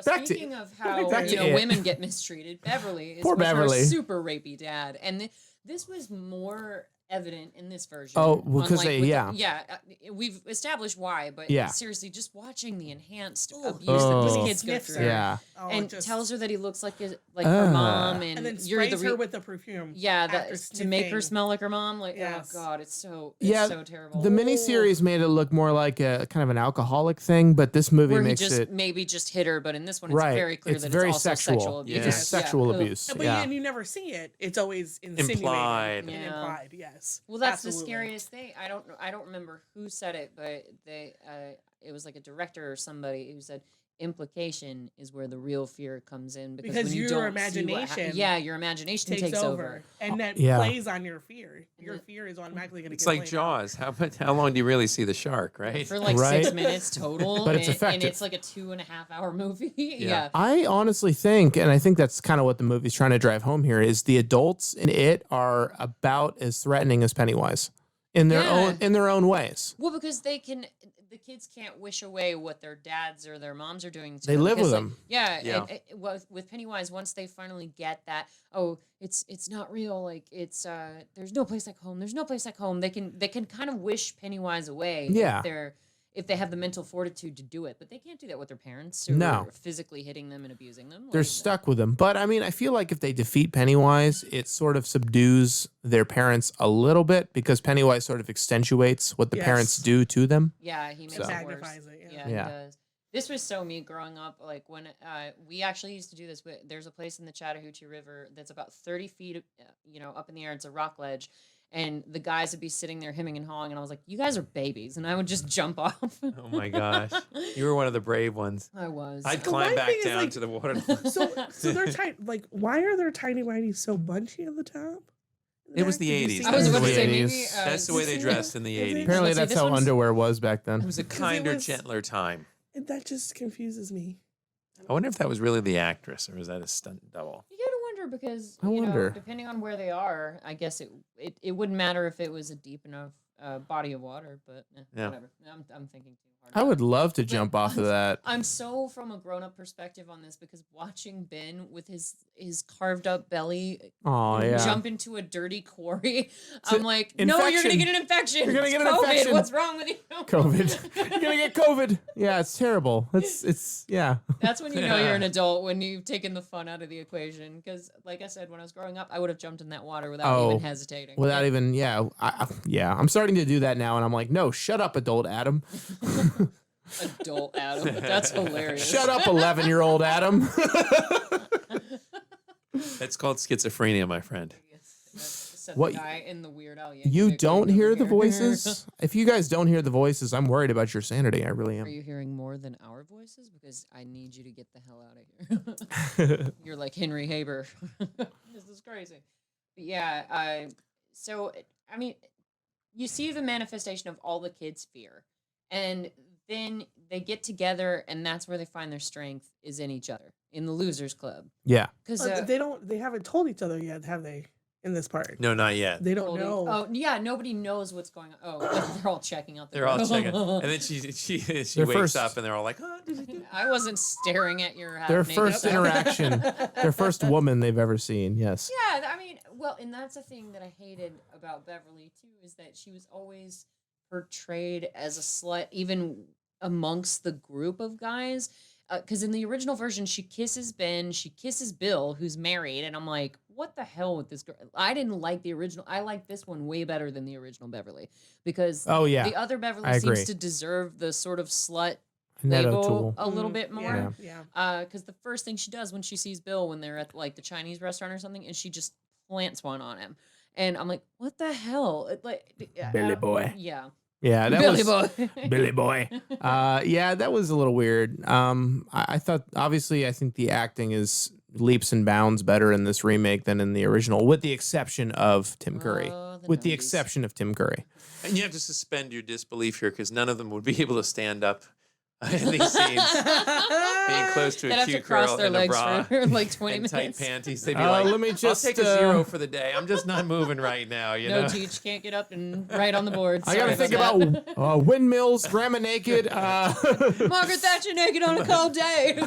Back to- speaking of how back to it. women get mistreated, Beverly is Poor was her Beverly. super rapey dad, and this was more evident in this version. Oh, well, 'cause unlike they- with yeah. we've established why, but Yeah. seriously, just watching the enhanced Ooh. abuse that Oh. these kids go Sniffs through, her. Yeah. Oh, and just- tells her that he looks like her Ugh. mom, and then you're sprays the her with the perfume. yeah, after that to make her sniffing. smell like her mom. Like, Yes. oh god, it's so terrible. The miniseries made it look more like a kind of an alcoholic thing, but this movie where he makes just it maybe just hit her, but in this one, it's right. very clear it's that very it's also sexual. sexual abuse. Yeah. It's a sexual Ugh. abuse. But Yeah. and you never see it. It's always insinuated Implied. and Yeah. implied. Yes. Yes. Well, that's absolutely. the scariest thing. I don't remember who said it, but it was like a director or somebody who said implication is where the real fear comes in because when you your don't imagination your imagination takes over. over, and that Yeah. plays on your fear. Your fear is automatically going to It's get like played out. Jaws. How long do you really see the shark, right? For like Right. 6 minutes total, But it's and effective. it's like a 2.5 hour movie. Yeah. I honestly think, and I think that's kind of what the movie's trying to drive home here, is the adults in it are about as threatening as Pennywise in their Yeah. own ways. Well, because the kids can't wish away what their dads or their moms are doing to They them. live because, with like, them. Yeah, Yeah. and with Pennywise, once they finally get that, oh, it's not real. Like there's no place like home. There's no place like home. They can kind of wish Pennywise away. Yeah. If they have the mental fortitude to do it, but they can't do that with their parents who No. are physically hitting them and abusing them. They're Like, stuck with him. But I mean, I feel like if they defeat Pennywise, it sort of subdues their parents a little bit because Pennywise sort of accentuates what the parents Yes. do to them. Yeah, he makes So. it Magnifies worse. it, Yeah, yeah. he Yeah. does. This was so me growing up. Like when we actually used to do this. There's a place in the Chattahoochee River that's about 30 feet, up in the air. It's a rock ledge, and the guys would be sitting there hemming and hawing, and I was like, "You guys are babies," and I would just jump off. Oh my gosh. You were one of the brave ones. I was. I'd But climb my back thing is, down like- to the water. So they're tiny. Like, why are their tiny whities so bunchy at the top? It was the Did you 80s. see I was that? about to say It maybe. is. That's the way they dressed in the Is it? 80s. Apparently, Let's see, that's this how one's- underwear was back then. It was a it kinder, was- gentler time. That just confuses me. I wonder if that was really the actress or was that a stunt double? You gotta wonder because I wonder. depending on where they are, I guess it wouldn't matter if it was a deep enough body of water, but Yeah. whatever. I'm thinking too hard. I about would it. love to jump off of that. I'm so from a grown up perspective on this because watching Ben with his carved up belly Oh, yeah. jump into a dirty quarry, I'm like, no, you're gonna infection. get an infection. You're gonna It's get an COVID. infection. What's wrong with you? COVID. You're going to get COVID. Yeah, it's terrible. Yeah. That's when you know you're an adult when you've taken the fun out of the equation. Because, like I said, when I was growing up, I would have jumped in that water without Oh, even hesitating. Without even, yeah. I'm starting to do that now, and I'm like, no, shut up, adult Adam. Adult Adam. That's hilarious. Shut up, 11-year-old Adam. That's called schizophrenia, my friend. Said What- the guy in the Weird Al Yankovic You thing don't over hear the here. voices? If you guys don't hear the voices, I'm worried about your sanity. I really Are am. you hearing more than our voices? Because I need you to get the hell out of here. You're like Henry Haber. This is crazy. But yeah, so, I mean, you see the manifestation of all the kids' fear. And then they get together, and that's where they find their strength is in each other, in the Losers Club. Yeah. Because They haven't told each other yet, have they? In this part, No, not yet. they don't know. Oh yeah, nobody knows what's going on. Oh, they're all checking out. They're all checking. And then she Their wakes first- up and they're all like, oh, I wasn't staring at your Their half-naked first self. interaction, their first woman they've ever seen. Yes. Yeah, I mean, well, and that's the thing that I hated about Beverly too, is that she was always portrayed as a slut, even amongst the group of guys. Because in the original version, she kisses Ben, she kisses Bill, who's married, and I'm like, what the hell with this girl? I didn't like the original. I like this one way better than the original Beverly because Oh, yeah. the other Beverly I agree. seems to deserve the sort of slut Ned label O'Toole. a little Mm, bit more. Yeah. Because the first thing she does when she sees Bill when they're at like the Chinese restaurant or something is she just plants one on him, and I'm like, what the hell? Billy boy. Yeah, Yeah, that Billy was boy. Billy boy. Yeah, that was a little weird. I thought obviously I think the acting is leaps and bounds better in this remake than in the original, with the exception of Tim Curry. Oh, the With the 90s. exception of Tim Curry. and you have to suspend your disbelief here because none of them would be able to stand up in these scenes. Being close to They'd a have to cute cross girl their in a legs bra for like 20 and tight minutes. panties, they'd be Uh, like, let me I'll just, take a 0 for the day. I'm just not moving right now, you No know? teach, can't get up and write on the board. I gotta Sorry think that. about windmills, grandma naked. Margaret Thatcher naked on a cold day.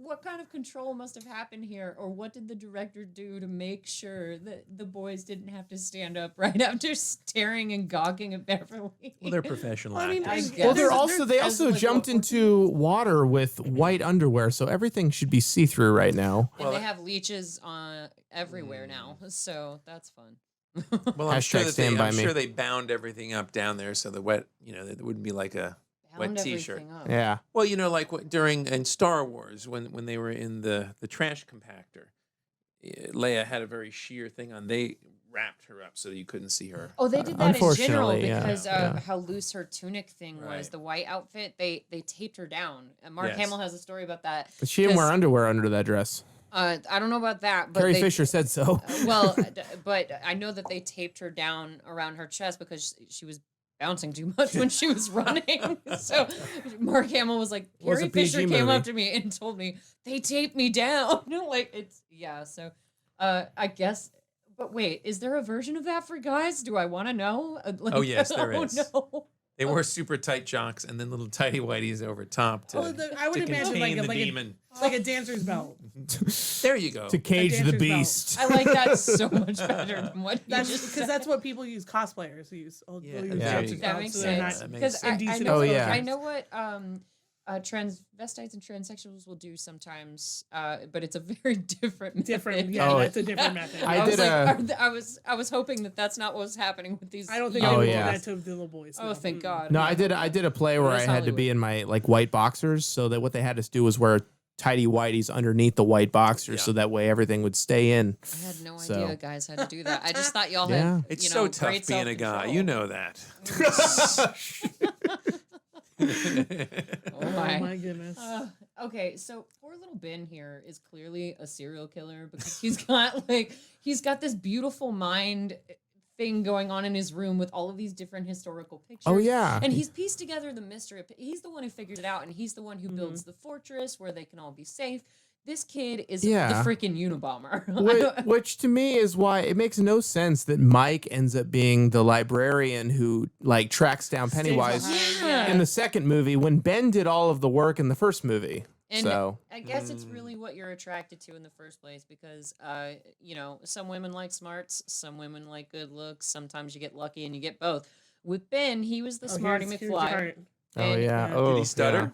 What kind of control must have happened here, or what did the director do to make sure that the boys didn't have to stand up right after staring and gawking at Beverly? Well, they're professional I mean, actors. I Well, guess. they As also like jumped what- into water with white underwear, so everything should be see through right now. And Well, they have leaches everywhere now, so that's fun. Well, I'm sure Hashtag that stand by I'm me. sure they bound everything up down there so the wet, it wouldn't be like a wet Bound T-shirt. everything up. Yeah. Well, like during in Star Wars when they were in the trash compactor, Leia had a very sheer thing on. They wrapped her up so that you couldn't see her. Oh, they did that in general Unfortunately, yeah. because Yeah. how loose her tunic thing was. Right. The white outfit, they taped her down. And Mark Yes. Hamill has a story about that. But she didn't wear 'cause, underwear under that dress. I don't know about that, but Carrie they, Fisher said so. but I know that they taped her down around her chest because she was bouncing too much when she was running. So Mark Hamill was like, Was a Carrie Fisher PG came movie. up to me and told me they taped me down. Like it's so I guess. But wait, is there a version of that for guys? Do I want to know? Like, Oh, yes, there is. No. They wore super tight jocks and then little tighty whities over top to, I would to imagine contain like the a demon. like a dancer's belt. There you go. To cage the dancer's belt. beast. I like that so much better than what you That's just because said. that's what people use. Cosplayers use. They'll Yeah, use there dancer's you go. That belts, makes so they're sense. not That Because makes I indecent know, Oh, yeah. I know what transvestites and transsexuals will do sometimes, but it's a very different different. method. Yeah, Oh, that's a different method. I was did, I was hoping that that's not what was happening with these. I don't think Oh, they would yeah. do that to the little boys. Oh, no. thank Mm. God. No, Yeah. I did a play where I Where's had to be Hollywood? in my like white boxers, so that what they had us do was wear tighty whities underneath the white boxers, so that way everything would stay in. I had no So- idea guys had to do that. I just thought y'all Yeah. had. It's you so know, tough great being a guy. You know that. Oh my. Oh my goodness. Okay, so poor little Ben here is clearly a serial killer because he's got this beautiful mind thing going on in his room with all of these different historical pictures. Oh, yeah. And he's pieced together the mystery. He's the one who figured it out, and he's the one who builds the fortress where they can all be safe. This kid is Yeah. the freaking Unabomber. Which to me is why it makes no sense that Mike ends up being the librarian who like tracks down Pennywise Yeah. in the second movie when Ben did all of the work in the first movie. And So I guess it's really what you're attracted to in the first place because, you know, some women like smarts, some women like good looks. Sometimes you get lucky and you get both. With Ben, he was the smarty here's your McFly. part. oh And- yeah. Did Oh, Did he stutter? yeah.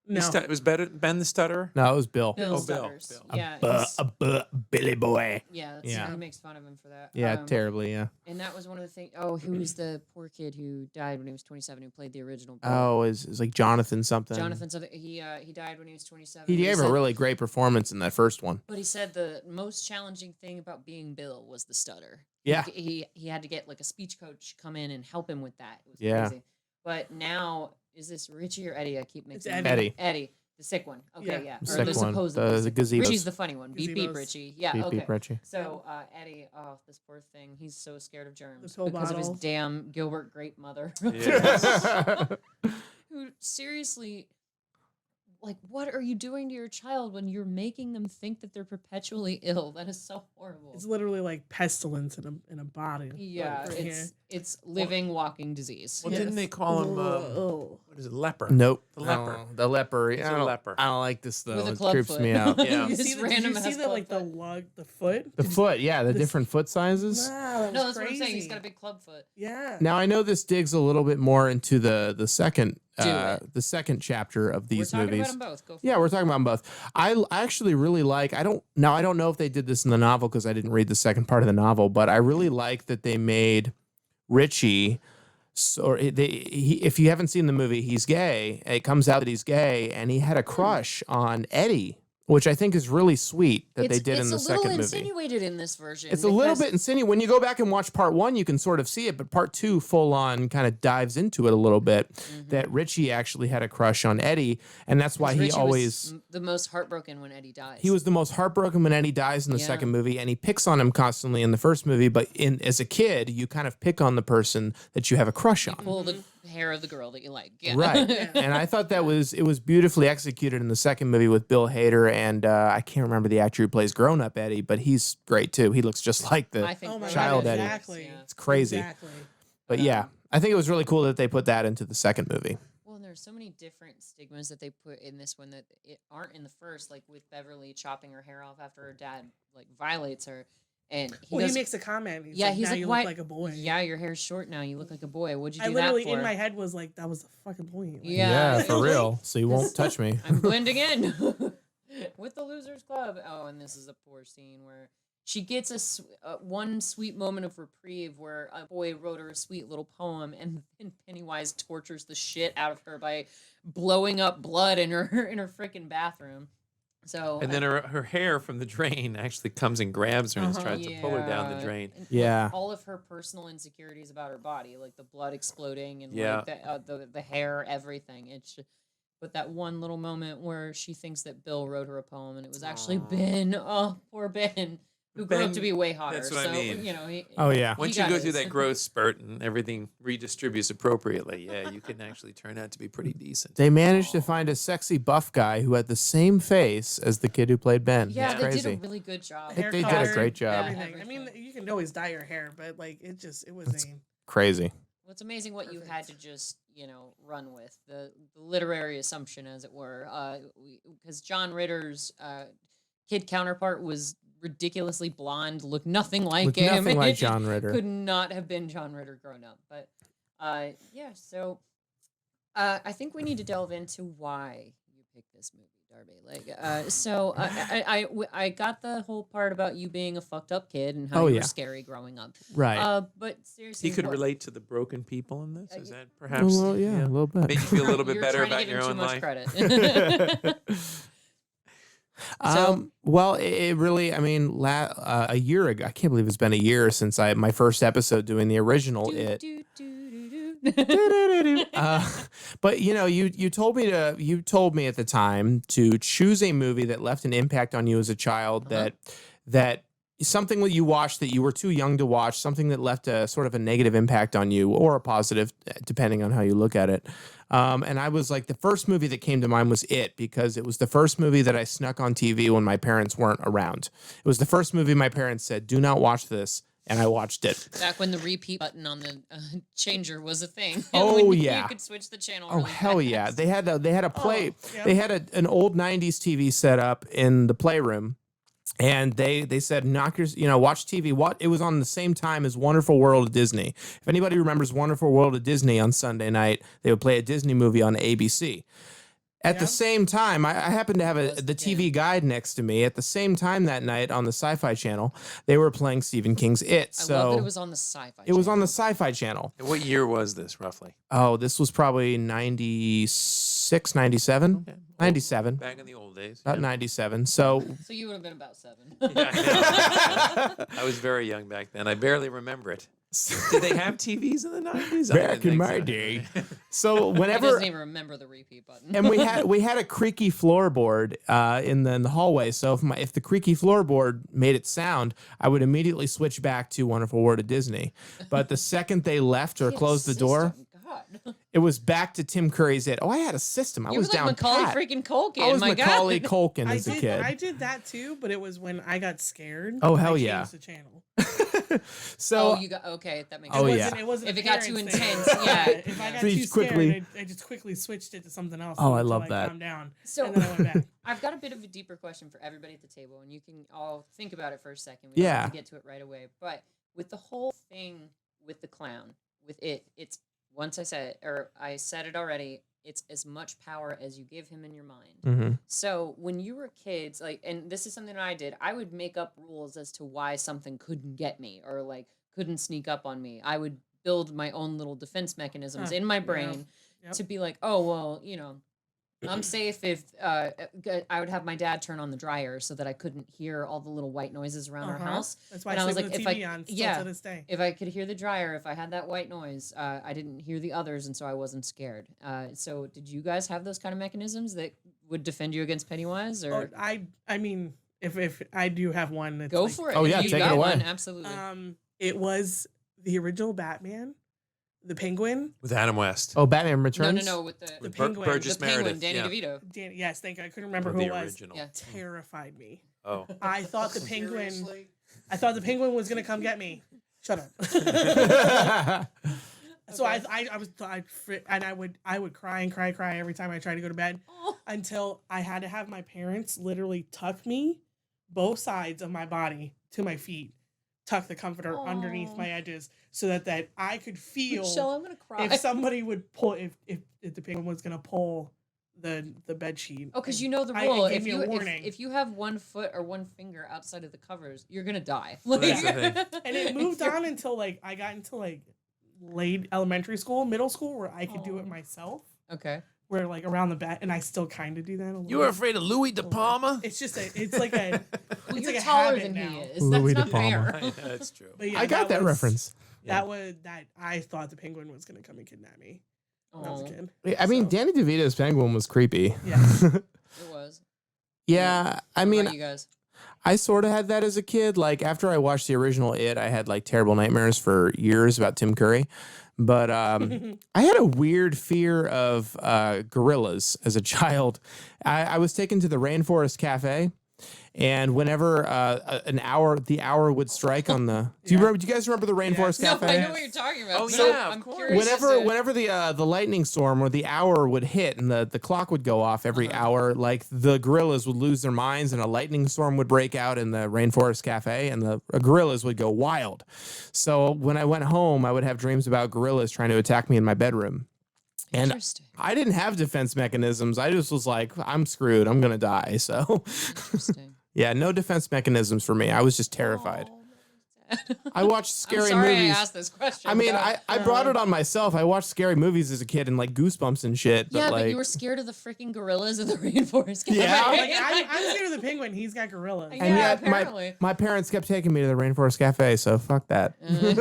No. It was better Ben the stutterer? No, it was Bill. Bill Oh, Bill. stutters. Bill. Yeah, Billy boy. yeah, Yeah. He makes fun of him for that. Yeah, terribly. Yeah. And that was one of the things. Oh, who was the poor kid who died when he was 27 who played the original Bill? Oh, it's like Jonathan something. Jonathan. So he died when he was 27. He But gave a said- really great performance in that first one. But he said the most challenging thing about being Bill was the stutter. Yeah. He had to get like a speech coach come in and help him with that. It was Yeah. crazy. But now, is this Richie or Eddie? I keep mixing Eddie. them up. Eddie. Eddie, the sick one. Okay, yeah. The Or sick the one. supposedly The sick one. gazebos. Richie's the funny one. Beep beep Gazebos. Richie. Yeah, Beep, okay. beep, Richie. So Eddie, oh, this poor thing. He's so scared of germs pill because of his bottles. damn Gilbert Grape mother. Yes. Who seriously, like, what are you doing to your child when you're making them think that they're perpetually ill? That is so horrible. It's literally like pestilence in a body. Yeah, right here. it's living, walking disease. Well, didn't they call him Oh. what is it, leper? Nope. The leper. Oh, the leper. He's I a don't, leper. I don't like this though. With a It club creeps foot. me out. Yeah. You This see the, random did you see ass the like the club lug, the foot? The foot, yeah, the This- different foot sizes. Wow, that No, was that's what I'm saying. He's crazy. got a big club foot. Yeah. Now I know this digs a little bit more into the second Do it. the second chapter of these We're talking movies. about them both. Go for Yeah, it. we're talking about them both. I actually really like. I don't know if they did this in the novel because I didn't read the second part of the novel, but I really like that they made Richie. So if you haven't seen the movie, he's gay. It comes out that he's gay, and he had a crush on Eddie, which I think is really sweet that they did in the second It's a movie. little insinuated in this version. It's a little because- bit insinuating. When you go back and watch part one, you can sort of see it, but part two, full on, kind of dives into it a little bit. That Richie actually had a crush on Eddie, and that's why he Richie was always. the most heartbroken when Eddie dies. He was the most heartbroken when Eddie dies in the Yeah. second movie, and he picks on him constantly in the first movie. But as a kid, you kind of pick on the person that you have a crush on. pull the hair of the girl that you like. Yeah. Right. And I thought it was beautifully executed in the second movie with Bill Hader, and I can't remember the actor who plays grown up Eddie, but he's great too. He looks just like the. I think Oh my Child God, Eddie. exactly. Yeah. It's crazy. Exactly. But yeah, I think it was really cool that they put that into the second movie. Well, and there's so many different stigmas that they put in this one that aren't in the first, like with Beverly chopping her hair off after her dad like violates her, and Well, goes, he makes a comment. He's yeah, like, he's now like, you why? look like a boy. Yeah, your hair's short now. You look like a boy. What'd you do I literally that for? in my head was like, that was the fucking point. Like, Yeah. for real. So you won't touch me. I'm blending in with the Losers Club. Oh, and this is a poor scene where she gets one sweet moment of reprieve where a boy wrote her a sweet little poem, and then Pennywise tortures the shit out of her by blowing up blood in her freaking bathroom. So And then her hair from the drain actually comes and grabs her and is trying to pull her down the drain. And, like, Yeah. all of her personal insecurities about her body, like the blood exploding and Yeah. like the hair, everything. It's just, but that one little moment where she thinks that Bill wrote her a poem and it was actually Ben. Oh, poor Ben, who grew up to Ben, be way hotter. that's what I so mean. you know, Oh, yeah. Once he you got go through his. that growth spurt and everything redistributes appropriately, yeah, you can actually turn out to be pretty decent. They managed to find a sexy buff guy who had the same face as the kid who played Ben. Yeah, It's they crazy. did a really good job. They Hair did a color, great job. Everything. I mean, you can always dye your hair, but like it was That's- a Crazy. Well, it's amazing what you had to Perfect. just, run with the literary assumption, as it were, because John Ritter's kid counterpart was ridiculously blonde, looked nothing like Looked him. nothing like It John Ritter. Could not have been John Ritter grown up. But yeah, so I think we need to delve into why you picked this movie, Darby. Like, so I got the whole part about you being a fucked up kid and how Oh, you yeah. were scary growing up. Right. But seriously, He could what- relate to the broken people in this. Is that a perhaps little, yeah, a little bit. made you feel a little bit You're better trying to about give your him own too much life? credit. Well, it really, I mean, a year ago, I can't believe it's been a year since my first episode doing the original It. But you told me at the time to choose a movie that left an impact on you as a child, that something that you watched that you were too young to watch, something that left a sort of a negative impact on you or a positive, depending on how you look at it. And I was like, the first movie that came to mind was It, because it was the first movie that I snuck on TV when my parents weren't around. It was the first movie my parents said, "Do not watch this." And I watched it. Back when the repeat button on the changer was a thing. Oh, When yeah. You could switch the channel. Oh really hell yeah! fast. They had a play. yeah. They had an old '90s TV set up in the playroom, and they said, "Knock your, watch TV." It was on the same time as Wonderful World of Disney. If anybody remembers Wonderful World of Disney on Sunday night, they would play a Disney movie on ABC. At the same time, I happened to have the TV guide next to me. At the same time that night on the Sci-Fi Channel, they were playing Stephen King's It. I So love that it was on the sci-fi. it was on the channel. Sci-Fi Channel. And what year was this, roughly? Oh, this was probably 96, 97? Okay. 97. Back in the old days. About yeah. 97. So So you would have been about 7. Yeah, I know. I was very young back then. I barely remember it. Did they have TVs in the 90s? I back didn't in think my so. day. So He whenever doesn't even remember the repeat button. and we had a creaky floorboard in the hallway. So if the creaky floorboard made it sound, I would immediately switch back to Wonderful World of Disney. But the second they left or He had a closed the door, system, God. it was back to Tim Curry's It. Oh, I had a system. I You was were like down Macaulay pat. freaking Culkin. I was my Macaulay God. Culkin as a kid. I did that too, but it was when I got scared. Oh, I hell changed yeah. the channel. So Oh, you got okay. That makes Oh, sense. yeah. It wasn't If a it got too parents thing. intense, yeah. If I got So you too just quickly- scared, I just quickly switched it to something else. Oh, I until love that. Calmed down. So- And then I went back. I've got a bit of a deeper question for everybody at the table, and you can all think about it for a second. We don't have Yeah. to get to it right away. But with the whole thing with the clown, with it, it's once I said it, or I said it already, it's as much power as you give him in your mind. Mhm. So when you were kids, like, and this is something that I did, I would make up rules as to why something couldn't get me or like couldn't sneak up on me. I would build my own little defense mechanisms Huh, in my yeah. brain Yep. to be like, oh, well, I'm safe if I would have my dad turn on the dryer so that I couldn't hear all the little white noises around our Uh-huh. house. That's why And I I was sleep like, with if the I- TV on still yeah. to this day. If I could hear the dryer, if I had that white noise, I didn't hear the others, and so I wasn't scared. So did you guys have those kind of mechanisms that would defend you against Pennywise? Or Oh, I mean, if I do have one, it's go like, for it. Oh, If yeah, you take it got away. one, absolutely. It was the original Batman, the Penguin. With Adam West. Oh, Batman no, Returns. with the The Penguin. Burgess the penguin, Meredith. Danny yeah. DeVito. Yes, thank you. I couldn't remember Or who the it was. original. Yeah. Terrified me. Oh. I thought the penguin. Seriously? I thought the penguin was gonna come get me. Shut up. So Okay. I would cry and cry every time I tried to go to bed Oh. until I had to have my parents literally tuck me both sides of my body to my feet, tuck the comforter underneath Aw. my edges so that I could feel Michelle, I'm gonna cry. if somebody would pull if the penguin was gonna pull the bed sheet. Oh, because you know the It rule. gave If me a you warning. if you have 1 foot or 1 finger outside of the covers, you're gonna die. That's the thing. And it moved on until I got into late elementary school, middle school, where I could do it Aw. myself. Okay. where like around the back, and I still kind of do that a little. You were bit. afraid of Louis De Palma? It's just it's like a. Well, It's you're like a taller habit than now. he is. Louis That's De not Palma. fair. That's true. But yeah, I got that was- reference. That was that I thought the penguin was gonna come and kidnap me when I was a Oh, kid. I mean, So, Danny DeVito's penguin was creepy. Yeah. it was. Yeah, I What mean, about you guys. I sort of had that as a kid. Like after I watched the original It, I had like terrible nightmares for years about Tim Curry. But I had a weird fear of gorillas as a child. I was taken to the Rainforest Cafe, and whenever the hour would strike on the. Do you guys remember the Rainforest No, Cafe? I know what you're talking about. Oh, but yeah, I'm of course. curious as Whenever the lightning storm or the hour would hit and the clock would go off every hour, like the gorillas would lose their minds and a lightning storm would break out in the Rainforest Cafe and the gorillas would go wild. So when I went home, I would have dreams about gorillas trying to attack me in my bedroom. And Interesting. I didn't have defense mechanisms. I just was like, I'm screwed. I'm going to die. So Interesting. yeah, no defense mechanisms for me. I was just terrified. I watched I'm scary sorry movies. I asked this question. I mean, God. I brought it on myself. I watched scary movies as a kid and like Goosebumps and shit. But Yeah, like, but you were scared of the freaking gorillas in the rainforest. Yeah. Like, I'm scared of the penguin. He's got gorillas. Yeah. and yet apparently. my parents kept taking me to the Rainforest Cafe. So fuck that. Who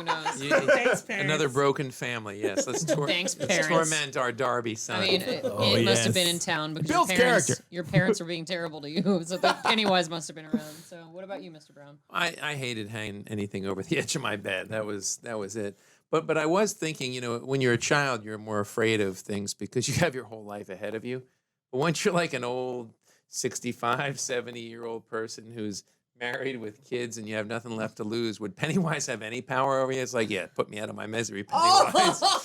knows? Thanks, parents. Another broken family. Yes, let's, Thanks, let's parents. torment our Darby son. I mean, it Oh, must have been yes. in town because Bill's character. your parents were being terrible to you. So the Pennywise must have been around. So what about you, Mr. Brown? I hated hanging anything over the edge of my bed. That was it. But I was thinking, when you're a child, you're more afraid of things because you have your whole life ahead of you. But once you're like an old 65, 70-year-old person who's married with kids and you have nothing left to lose, would Pennywise have any power over you? It's like, yeah, put me out of my misery, Pennywise.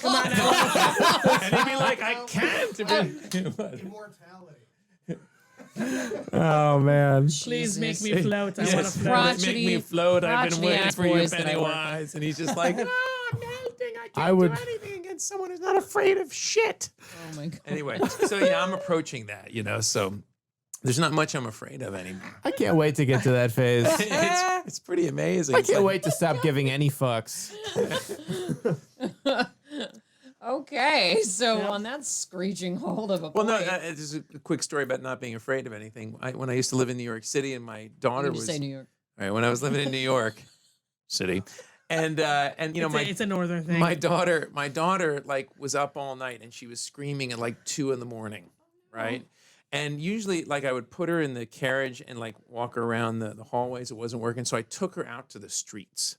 Come on now. And he'd be like, I can't. Immortality. Oh man. Please make Jesus. me float. I want to Yes, float. Crotchety- make me float. I've been crotchety waiting ass for you, boys that I work with. Pennywise. And he's just like, no, I'm melting. I can't I would- do anything against someone who's not afraid of shit. Oh my god. Anyway, so yeah, I'm approaching that, so there's not much I'm afraid of anymore. I can't wait to get to that phase. It's pretty amazing. I It's can't like- wait to stop giving any fucks. Okay, so Yep. on that screeching hold of a Well, no, point, this is a quick story about not being afraid of anything. When I used to live in New York City and my daughter you was just say New York. right when I was living in New York City, and It's a northern thing. my daughter like was up all night and she was screaming at like 2 a.m, right? And usually like I would put her in the carriage and like walk her around the hallways. It wasn't working, so I took her out to the streets.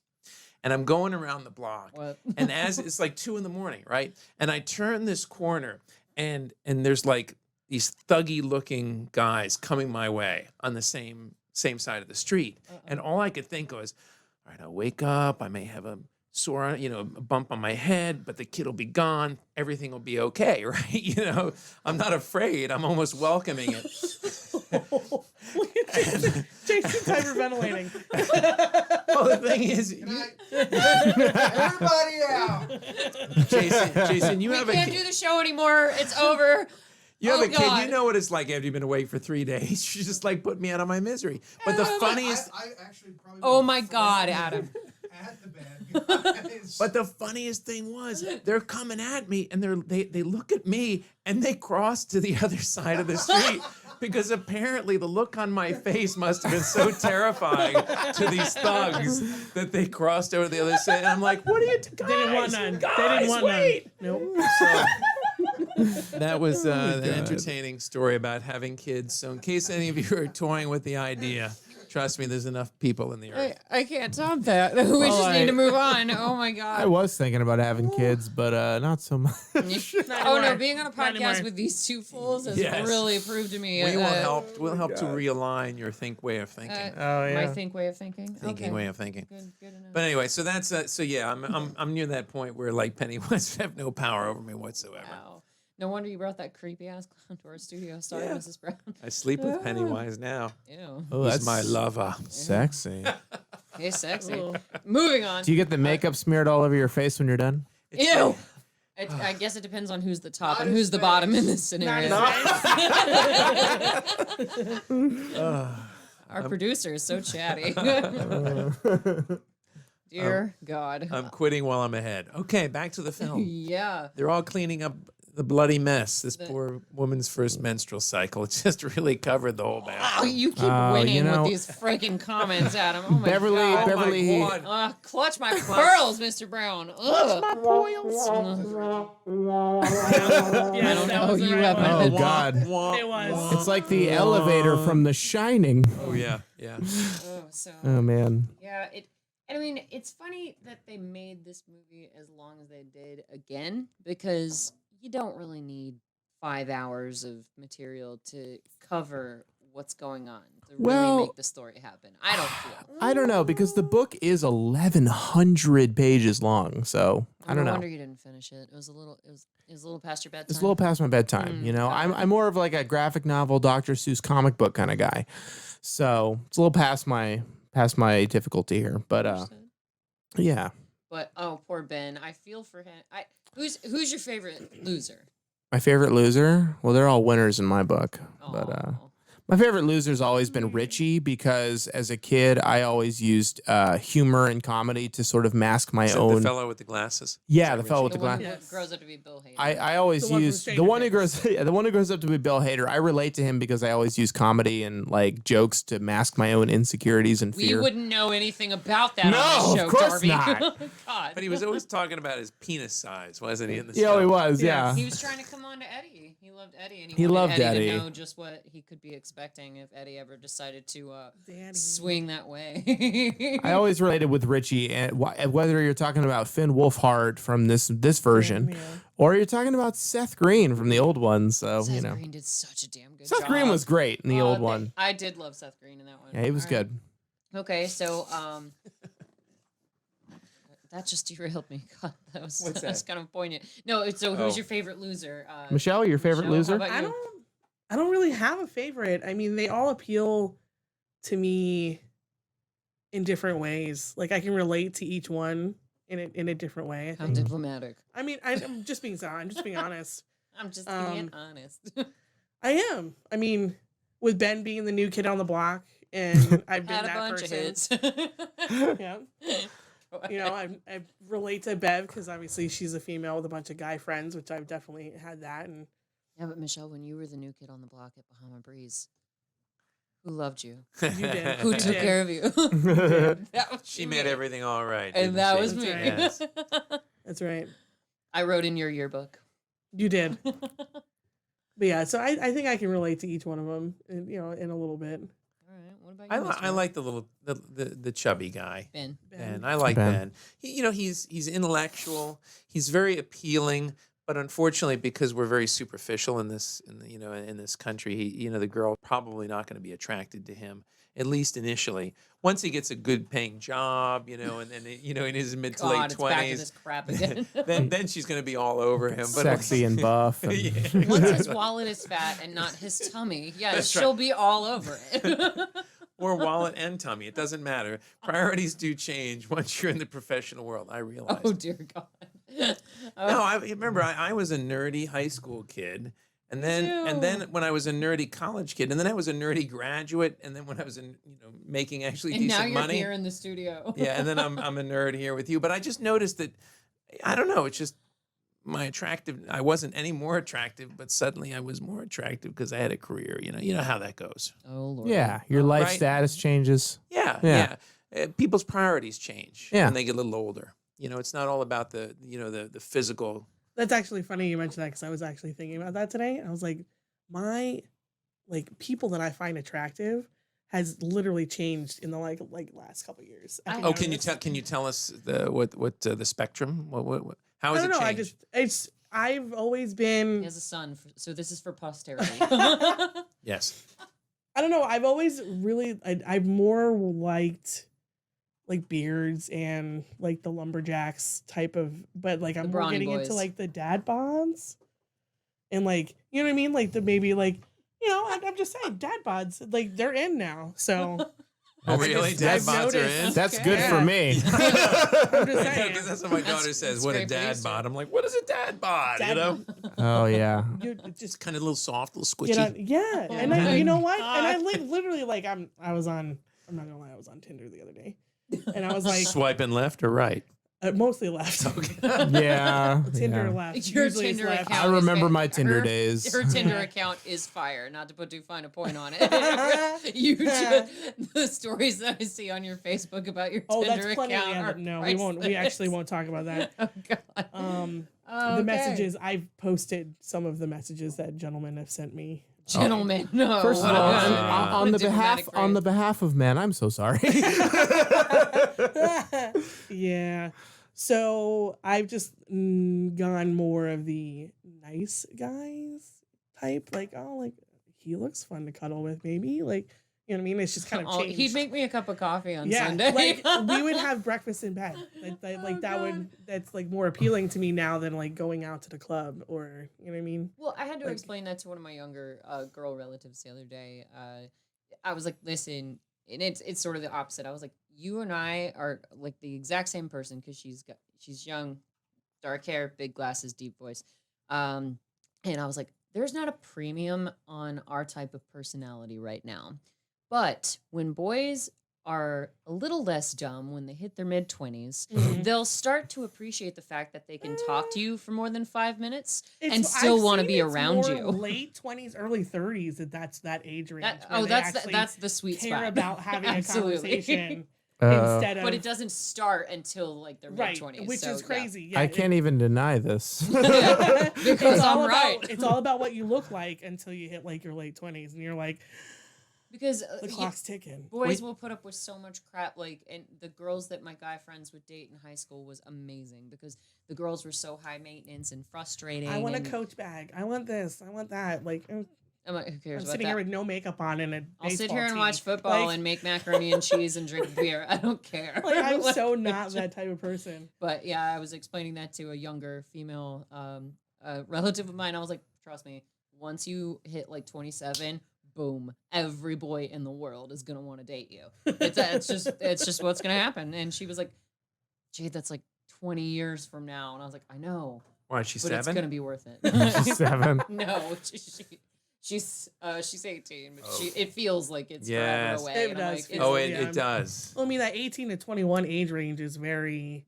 And I'm going around the block. What? And as it's like 2 a.m, right? And I turn this corner and there's like these thuggy looking guys coming my way on the same side of the street. And all I could think was, all right, I'll wake up. I may have a sore, a bump on my head, but the kid will be gone. Everything will be okay, right? I'm not afraid. I'm almost welcoming it. Look at Jason. Jason's hyperventilating. Well, the thing is, Everybody out. Jason, you We have a can't kid. do the show anymore. It's over. You have Oh, a kid. God. You know what it's like after you've been awake for 3 days. You just like put me out of my misery. But the funniest, I actually probably. Oh would've my God, thrown Adam. At the bad guys. but the funniest thing was they're coming at me and they look at me and they cross to the other side of the street. Because apparently the look on my face must have been so terrifying to these thugs that they crossed over the other side. And I'm like, what are you guys? They didn't want none. Guys, They didn't want wait. none. Nope. So that was an entertaining story about having kids. So in case any of you are toying with the idea, trust me, there's enough people in the earth. I can't top that. We just need to move on. Oh my I god. was thinking about having kids, but not so much. Oh no, anymore. being on a Not podcast anymore. with these two fools has Yes. really proved to me. We will help. We'll help to realign your way of thinking. Oh, yeah. My way of thinking. Thinking Okay. way of thinking. Good enough. But anyway, so that's so yeah, I'm near that point where like Pennywise have no power over me whatsoever. Wow. No wonder you brought that creepy ass clown to our studio. Sorry, Yeah. Mrs. Brown. I sleep with Pennywise now. Ew. Oh, He's my lover. sexy. Hey, sexy. Ooh. Moving on. Do you get the makeup smeared all over your face when you're done? Ew. I guess it depends on who's the top Not and who's his the bottom in face. this scenario. Our producer is so chatty. Dear God. I'm quitting while I'm ahead. Okay, back to the film. Yeah. They're all cleaning up the bloody mess. This The- poor woman's first menstrual cycle. It just really covered the whole Oh, bathroom. you keep Oh, winning you know- with these freaking comments, Adam. Oh my Beverly, god. Beverly, my God. Clutch my pearls, Mr. Brown. Ugh. Yes, I don't that know. was the You right have one. Oh, another. God. It was. It's like the elevator from The Shining. Oh yeah, yeah. Oh, so Oh man. yeah, and I mean, it's funny that they made this movie as long as they did again because you don't really need 5 hours of material to cover what's going on to Well- really make the story happen. I don't feel. I don't know because the book is 1,100 pages long, so I don't No know. wonder you didn't finish it. It was a little. It was a little past your bedtime. It's a little past my bedtime, you know. got it. I'm more of like a graphic novel, Dr. Seuss comic book kind of guy, so it's a little past my difficulty here. But Understood. yeah, But oh, poor Ben. I feel for him. Who's your favorite loser? my favorite loser. Well, they're all winners in my book, but Aw. my favorite loser's always been Richie because as a kid I always used humor and comedy to sort of mask my Is that own. the fellow with the glasses? Yeah, Is that the fellow with the the one glass. who grows up to be Bill Hader. I always The one from use Stranger the one who Things. grows the one who grows up to be Bill Hader. I relate to him because I always use comedy and like jokes to mask my own insecurities and We fear. wouldn't know anything about that No, on of this show, course Darby. not. God. But he was always talking about his penis size, wasn't he? In the Yeah, show? he was. Yes. Yeah, He was trying to come on to Eddie. He loved Eddie, and He wanted loved Eddie, Eddie. to know just what he could be expecting if Eddie ever decided to Danny. swing that way. I always related with Richie, and whether you're talking about Finn Wolfhard from this version, Yeah. or you're talking about Seth Green from the old one. So Seth you know, Green did such a damn good Seth job. Green was great in the Oh, old one. I did love Seth Green in that one. Yeah, he was All right. good. Okay, so that just derailed me. God, What's that was that? kind of poignant. No, so who's Oh. your favorite loser? Michelle, your favorite Michelle, how loser? about you? I don't really have a favorite. I mean, they all appeal to me in different ways. Like I can relate to each one in a different way. I How think. diplomatic. I mean, I'm just being I'm just being honest. I'm just being Um, honest. I am. I mean, with Ben being the new kid on the block, and I've been Had a that bunch person. of hits. Yeah. You know, I relate to Bev because obviously she's a female with a bunch of guy friends, which I've definitely had that. And Yeah, but Michelle, when you were the new kid on the block at Bahama Breeze, who loved you? you did. Who You took did. care of you? That was She me. made everything all right. And didn't that she? was me. That's Yes. That's right. I wrote in your yearbook. You did. But yeah, so I think I can relate to each one of them, in, you know, in a little bit. All right. What about I, you? li- Mr. I like the little the chubby guy. Ben. Ben. I like Ben. Ben. He's intellectual. He's very appealing, but unfortunately, because we're very superficial in this country, the girl probably not going to be attracted to him, at least initially. Once he gets a good paying job, and then in his mid to God, late it's back to 20s, this crap again. then she's going to be all over him. But Sexy and buff. And Yeah. Once his wallet is fat and not his tummy, yeah, That's right. she'll be all over it. or wallet and tummy. It doesn't matter. Priorities do change once you're in the professional world. I realize. Oh dear God. No, I remember I was a nerdy high school kid. And then when I was a nerdy college kid, and then I was a nerdy graduate, and then when I was making actually And now decent you're money. here in the studio. Yeah, and then I'm a nerd here with you. But I just noticed that I don't know, it's just I wasn't any more attractive, but suddenly I was more attractive because I had a career. You know how that goes. Oh Lord. yeah, your life Right. status changes. Yeah, Yeah. yeah. People's priorities change Yeah. when they get a little older. It's not all about the physical. That's actually funny you mentioned that because I was actually thinking about that today. And I was like, my people that I find attractive has literally changed in the like last couple of years. I- Oh, can you tell us what the spectrum? What how I has don't it know. changed? I've always He been. has a son, so this is for posterity. Yes. I don't know. I've always really. I've more liked like beards and like the lumberjacks type of, but like I'm more brawny getting boys. into like the dad bods, and like you know what I mean, like the maybe like I'm just saying dad bods like they're in now. So Oh, That's- really? I've Dad bods are noticed- in? That's Okay. good for me. I'm just saying. Because that's what my daughter That's- says. that's What a great for you, dad sir. bod. I'm like, what is a dad bod? Dad Oh yeah. You're It's just kind of a little soft, a little you know, squishy. yeah, Oh and my you know what? God. And I literally like I'm not gonna lie, I was on Tinder the other day, and I was like, Swiping left or right? Mostly left. Yeah. Tinder yeah. left. Your Usually it's Tinder left. account. I remember is my Tinder her, days. Her Tinder account is fire. Not to put too fine a point on it. You just, the stories that I see on your Facebook about your Oh, Tinder that's plenty. account Yeah, are no, we won't. We actually priceless. won't talk about that. Oh God. The messages I've posted, some of the messages that gentlemen have sent me. Gentlemen, no. First of what all, a- on what the a behalf diplomatic phrase. of men, I'm so sorry. Yeah. So I've just gone more of the nice guys type. Like, oh, like he looks fun to cuddle with, maybe. Like, you know what I mean? It's just kind of Oh, changed. he'd make me a cup of coffee on yeah, Sunday. like we would have breakfast in bed. Like Oh, that would God. that's like more appealing to me now than like going out to the club or you know what I mean? Well, I had to Like- explain that to one of my younger girl relatives the other day. I was like, listen, and it's sort of the opposite. I was like, you and I are like the exact same person because she's young, dark hair, big glasses, deep voice. And I was like, there's not a premium on our type of personality right now. But when boys are a little less dumb when they hit their mid 20s, Mhm. they'll start to appreciate the fact that they can talk to you for more than 5 minutes and I've still want to seen be it's around more you. Late 20s, early 30s. That's that age range. That, where oh, they that's actually that's the sweet care spot. about having a Absolutely. conversation Uh, instead of But it doesn't start until like their mid right, 20s, which so, is yeah. crazy. Yeah, I can't even deny this. Yeah, because it's all I'm about, right. It's all about what you look like until you hit like your late 20s, and you're like, Because the clock's ticking. boys will put up with so much crap. Like, and the girls that my guy friends would date in high school was amazing because the girls were so high maintenance and frustrating. I want a and Coach bag. I want this. I want that. Like, I'm like, who cares I'm about sitting that? here with no makeup on and a I'll sit baseball here and tee. watch football Like- and make macaroni and cheese and drink beer. I don't care. Like, I'm Like, so not that type of person. But yeah, I was explaining that to a younger female relative of mine. I was like, trust me, once you hit like 27, boom, every boy in the world is gonna want to date you. It's just what's gonna happen. And she was like, Jade, that's like 20 years from now. And I was like, I know, Why, she's but it's 7? gonna be worth it. She's 7. No, she's 18, but it feels like it's forever Yes. away. It and I'm does like, feel- it's- Oh, Yeah, it does. Well, I mean, that 18 to 21 age range is very.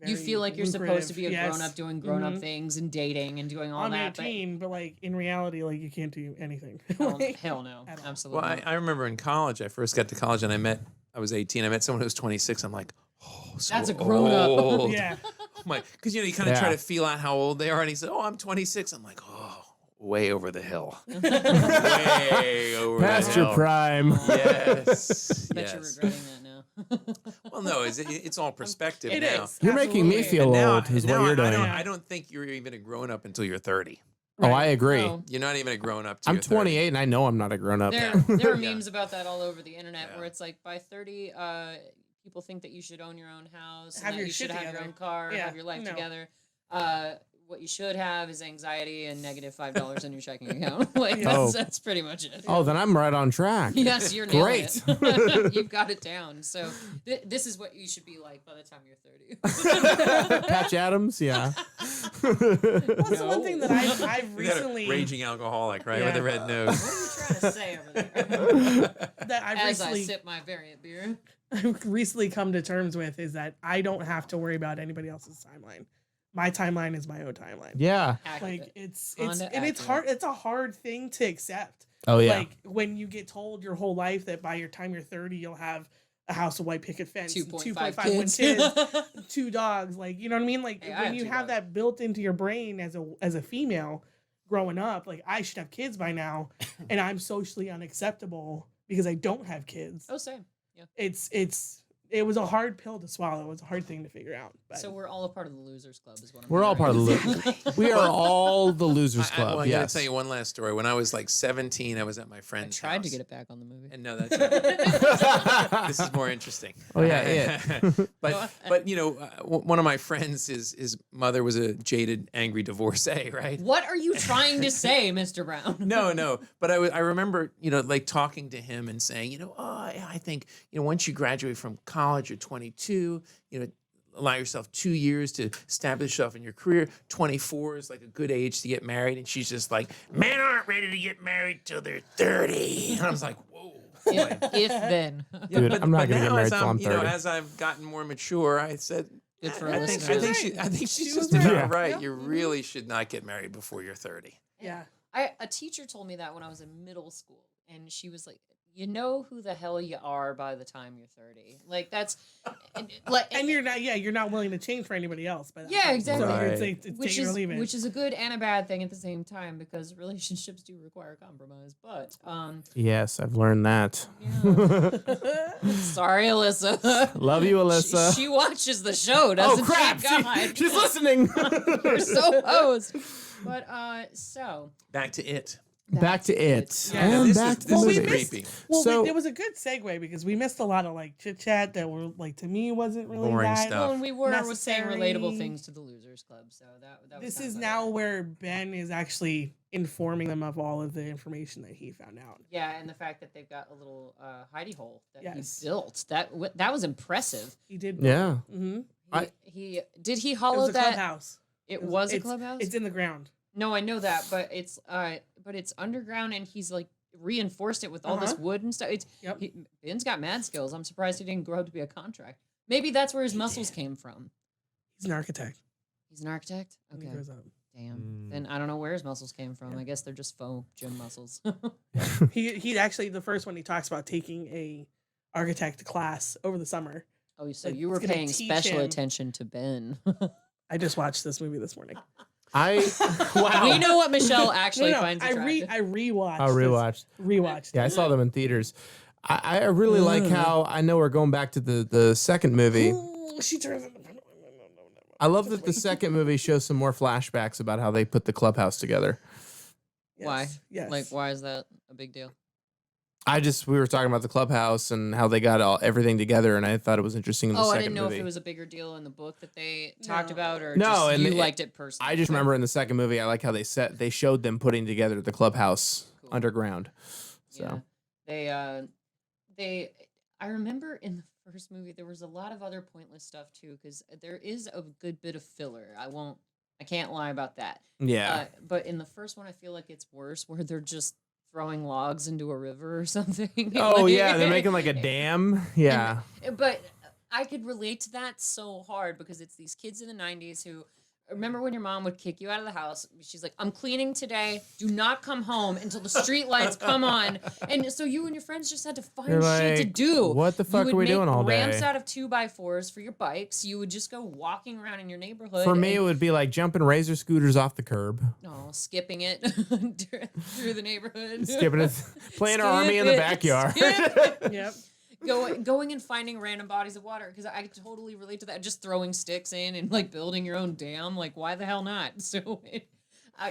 you feel like you're supposed to be a lucrative. grown Yes. up doing grown up Mhm. things and dating and doing all I'm that. 18, but like in reality, like you can't do anything. But Like, hell no, at all. absolutely. Well, I remember in college, I first got to college and I was 18. I met someone who was 26. I'm like, oh, so That's a grown-up. old. yeah. Oh my, because you try Yeah. to feel out how old they are, and he said, "Oh, I'm 26." I'm like, "Oh, way over the hill, way over Past the your hill." prime. Yes, Bet you're yes. regretting that now. Well, no, it's all perspective It now. is. You're making me Absolutely. feel And now, old, is and what now you're I doing. I don't think you're even a grown up until you're 30. Oh, I agree. Oh, You're not even a grown up. Till I'm you're 30. 28 and I know I'm not a grown up. there are Yeah. memes about that all over the internet Yeah. where it's like by 30, people think that you should own your own house, and Have that your you should shit have your together. own car, Yeah, have your life no. together. What you should have is anxiety and negative $5 in your checking account. Like Oh. that's pretty much it. Oh, then I'm right on track. Yes, you're nailing Great. it. You've got it down. So this is what you should be like by the time you're 30. Patch Adams, yeah. Well, that's the one thing that I've You got a recently raging alcoholic, right, with Yeah. a red What nose. are you trying to say over there? that I've As I recently sip my variant beer. I've recently come to terms with is that I don't have to worry about anybody else's timeline. My timeline is my own timeline. Yeah. Accurate. Like it's Honda and it's accurate. hard. It's a hard thing to accept. Oh, yeah. Like when you get told your whole life that by your time you're 30 you'll have a house, a white picket fence, 2.5 2.51 kids. 2 dogs. Like you know what I mean? Like Hey, I when have you 2 have dogs. that built into your brain as a female growing up, like I should have kids by now, and I'm socially unacceptable because I don't have kids. Oh, same. Yeah. It was a hard pill to swallow. It was a hard thing to figure out. But So we're all a part of the losers club, is what I'm. We're all part of the hearing. losers. We are all the losers club. Well, I gotta yes. tell you one last story. When I was like 17, I was at my I friend's tried to house. get it back on the movie. And no, that's not. This is more interesting. Oh, yeah, but one of my friends, his mother was a jaded, angry divorcee, right? What are you trying to say, Mr. Brown? No. But I remember, like talking to him and saying, I think, once you graduate from college, you're 22, allow yourself 2 years to establish yourself in your career. 24 is like a good age to get married. And she's just like, men aren't ready to get married till they're 30. And I was like, whoa. If then. Yeah, Dude, I'm not gonna get now married as till I'm, I'm you know, 30. as I've gotten more mature, I said, Good for I her think, listeners. I think she's She just was about right. right. Yeah. You really should not get married before you're 30. Yeah. A teacher told me that when I was in middle school, and she was like, "You know who the hell you are by the time you're 30." Like that's, And you're not willing to change for anybody else. By that Yeah, point. exactly. So Right. it's take it or leave it. which is a good and a bad thing at the same time because relationships do require compromise. But Yes, I've learned that. yeah. Sorry, Alyssa. Love you, Alyssa. She watches the show, Oh doesn't crap! she? God. She's listening. You're so hosed. But so Back to it. Back to it. Yeah, Now, And this back is, to the this is movie. creepy. Well, So- there was a good segue because we missed a lot of like chit chat that were like to me wasn't really Boring that. stuff. well, and we were saying necessary. relatable things to the Losers Club, so that was This kind is of now better. where Ben is actually informing them of all of the information that he found out. Yeah, and the fact that they've got a little hidey hole that Yes. he built that was impressive. He did. Yeah. Mm-hmm. He did he It hollow was a that? clubhouse. It was a It's- clubhouse. It's in the ground. No, I know that, but it's underground, and he's like reinforced it with all this Uh-huh. wood and stuff. Yep. Ben's got mad skills. I'm surprised he didn't grow up to be a contract. Maybe that's where his muscles came from. He's an architect. He's an architect. when he Okay, grows up. damn. Then I don't know where his muscles came from. I guess they're just faux gym muscles. He actually the first one he talks about taking a architect class over the summer. Oh, so Like, you were it's gonna paying teach special him- attention to Ben. I just watched this movie this morning. Wow. We know what Michelle actually finds I attractive. rewatched. I'll rewatch. Rewatched. Yeah, I saw them in theaters. I really like how I know we're going back to the second movie. Ooh, she turns. I love that the second movie shows some more flashbacks about how they put the clubhouse together. Why? Yes. Like, why is that a big deal? We were talking about the clubhouse and how they got everything together, and I thought it was interesting in the Oh, I second didn't know movie. if it was a bigger deal in the book that they talked No. about, or No, just and you it- liked it personally. I just remember in the second movie, I like how they showed them putting together the clubhouse Cool. underground. So Yeah. I remember in the first movie there was a lot of other pointless stuff too, because there is a good bit of filler. I can't lie about that. yeah, But in the first one, I feel like it's worse, where they're just throwing logs into a river or something. oh Like- yeah, they're making like a dam. Yeah, But I could relate to that so hard because it's these kids in the 90s who remember when your mom would kick you out of the house. She's like, I'm cleaning today. Do not come home until the street lights come on. And so you and your friends just had to find You're shit to like, do. what the You fuck would are we make doing all ramps day? out of 2x4s for your bikes. You would just go walking around in your neighborhood. for me it and, would be like jumping razor scooters off the curb, skipping it through the neighborhood. skipping it, playing army in the Skip it, backyard. skip it. Yep. Going and finding random bodies of water, because I totally relate to that. Just throwing sticks in and like building your own dam, like why the hell not? So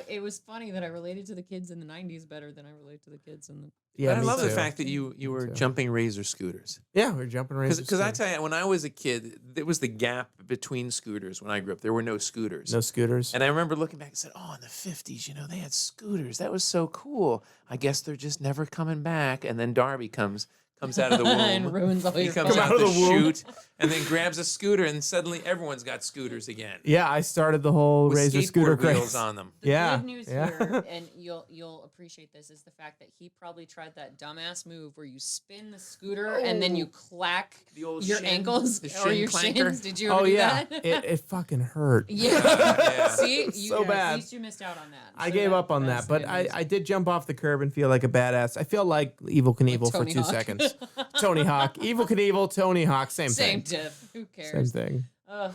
it was funny that I related to the kids in the 90s better than I relate to the kids in the. Yeah, But I me love the too. fact that you were too. jumping razor scooters. Yeah, we're jumping razor Because I scooters. tell you, when I was a kid, there was the gap between scooters when I grew up. There were no scooters. No scooters. And I remember looking back and said, oh, in the 50s, they had scooters. That was so cool. I guess they're just never coming back. And then Darby comes out of the womb. And ruins all He your comes fun. out Out the of the womb. chute and then grabs a scooter, and suddenly everyone's got scooters again. Yeah, I started the whole With razor skateboard scooter wheels craze. on them. The Yeah, good news yeah. here, and you'll appreciate this, is the fact that he probably tried that dumbass move where you spin the scooter and then you clack The old your shin- ankles the or shin your clanker. shins. Did you ever Oh do yeah, that? it fucking hurt. Yeah. Yeah. See, So at bad. least you missed out on that. I So gave up on that's that, but good I, news. I did jump off the curb and feel like a badass. I feel like Evil Knievel for Tony 2 Hawk. seconds. Tony Hawk, Evil Knievel, Tony Hawk, same Same thing. diff. Who Same cares? thing. Ugh.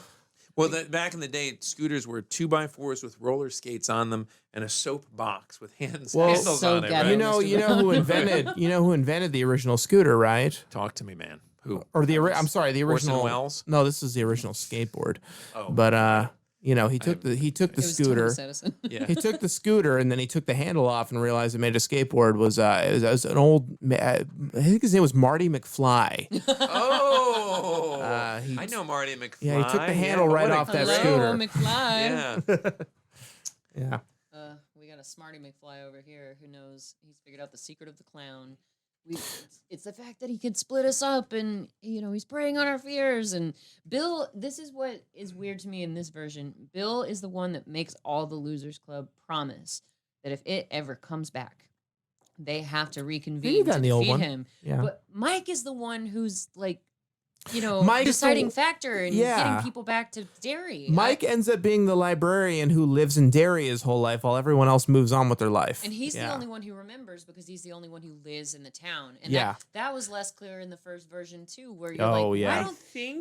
Well, back in the day, scooters were 2x4s with roller skates on them and a soap box with handles Well, on so it. ghetto. Right? You know who invented the original scooter, right? Talk to me, man. Who? Or I'm sorry, the Orson original. Welles? No, this is the original skateboard. Oh, But he took the It was scooter. Thomas Edison. yeah. He took the scooter and then he took the handle off and realized it made a skateboard. It was an old. I think his name was Marty McFly. Oh, He- I know Marty McFly. Yeah, he took the handle but right what a off that great- Hello, scooter. McFly. Yeah. Yeah. We got a smarty McFly over here who knows he's figured out the secret of the clown. It's the fact that he could split us up, and he's preying on our fears. And Bill, this is what is weird to me in this version. Bill is the one that makes all the Losers Club promise that if it ever comes back, they have to did reconvene that to in the old defeat one. him. Yeah. But Mike is the one who's like, Mike's the- deciding factor in Yeah. getting people back to Derry. Mike ends up being the librarian who lives in Derry his whole life while everyone else moves on with their life. And he's the Yeah. only one who remembers because he's the only one who lives in the town. And Yeah. that was less clear in the first version too, where you're Oh, like, yeah.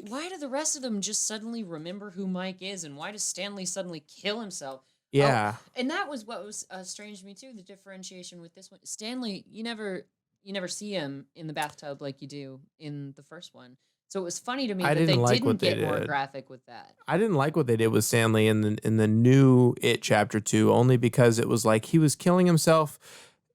why do the rest of them just suddenly remember who Mike is, and why does Stanley suddenly kill himself? Yeah. And that was what was strange to me too. The differentiation with this one, Stanley, you never see him in the bathtub like you do in the first one. So it was funny to me I that they didn't like didn't what they get more did. graphic with that. I didn't like what they did with Stanley in the new It Chapter 2, only because it was like he was killing himself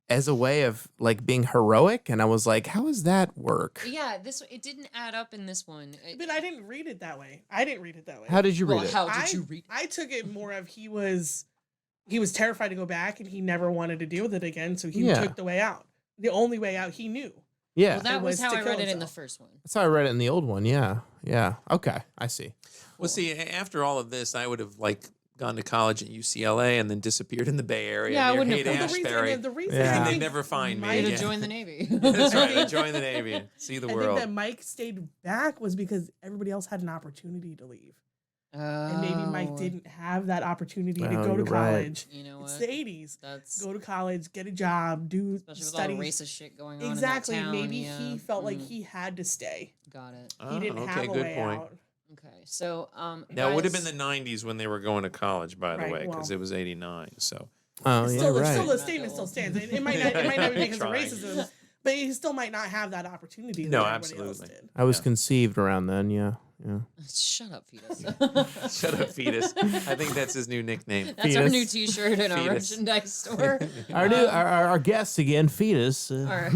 as a way of like being heroic, and I was like, how does that work? Yeah, it didn't add up in this one. But I didn't read it that way. I didn't read it that way. How did you read Well, it? how did you read? I took it more of he was terrified to go back and he never wanted to deal with it again, so he Yeah. took the way out. The only way out he knew. Yeah. Well, that It was was how to I kill read it in the himself. first one. That's how I read it in the old one. Yeah. Yeah. Okay. I see. Well, see, after all of this, I would have like gone to college at UCLA and then disappeared in the Bay Area. Yeah, I near wouldn't have Haight come. Ashbury. The reason Yeah. I And they'd think never find me Mike- To again. join the Navy. That's right. I joined the Navy and see the I world. think that Mike stayed back was because everybody else had an opportunity to leave. And maybe Mike Oh, didn't have that opportunity to Oh, go to you're right. college. You know It's what? the 80s. That's Go to college, get a job, do especially with all the studies. racist shit going on. Exactly. In that town, Maybe yeah. he felt like Mm, he had to stay. got it. Oh, He didn't have a good way point. out. Okay, so Now, it would have guys- been the 90s when they were going to college, by the Right, way, because well. it was 89. So, Oh, yeah. Still, Right. still, the Not statement that still old. stands. It might not be because of Trying. racism, but he still might not have that opportunity. That No, everybody else absolutely. did. I was Yeah. conceived around then. Yeah. Yeah. Shut up, fetus. shut up, fetus. I think that's his new nickname. That's our Fetus. new T-shirt in our Fetus. merchandise store. Our guest again, fetus. All right.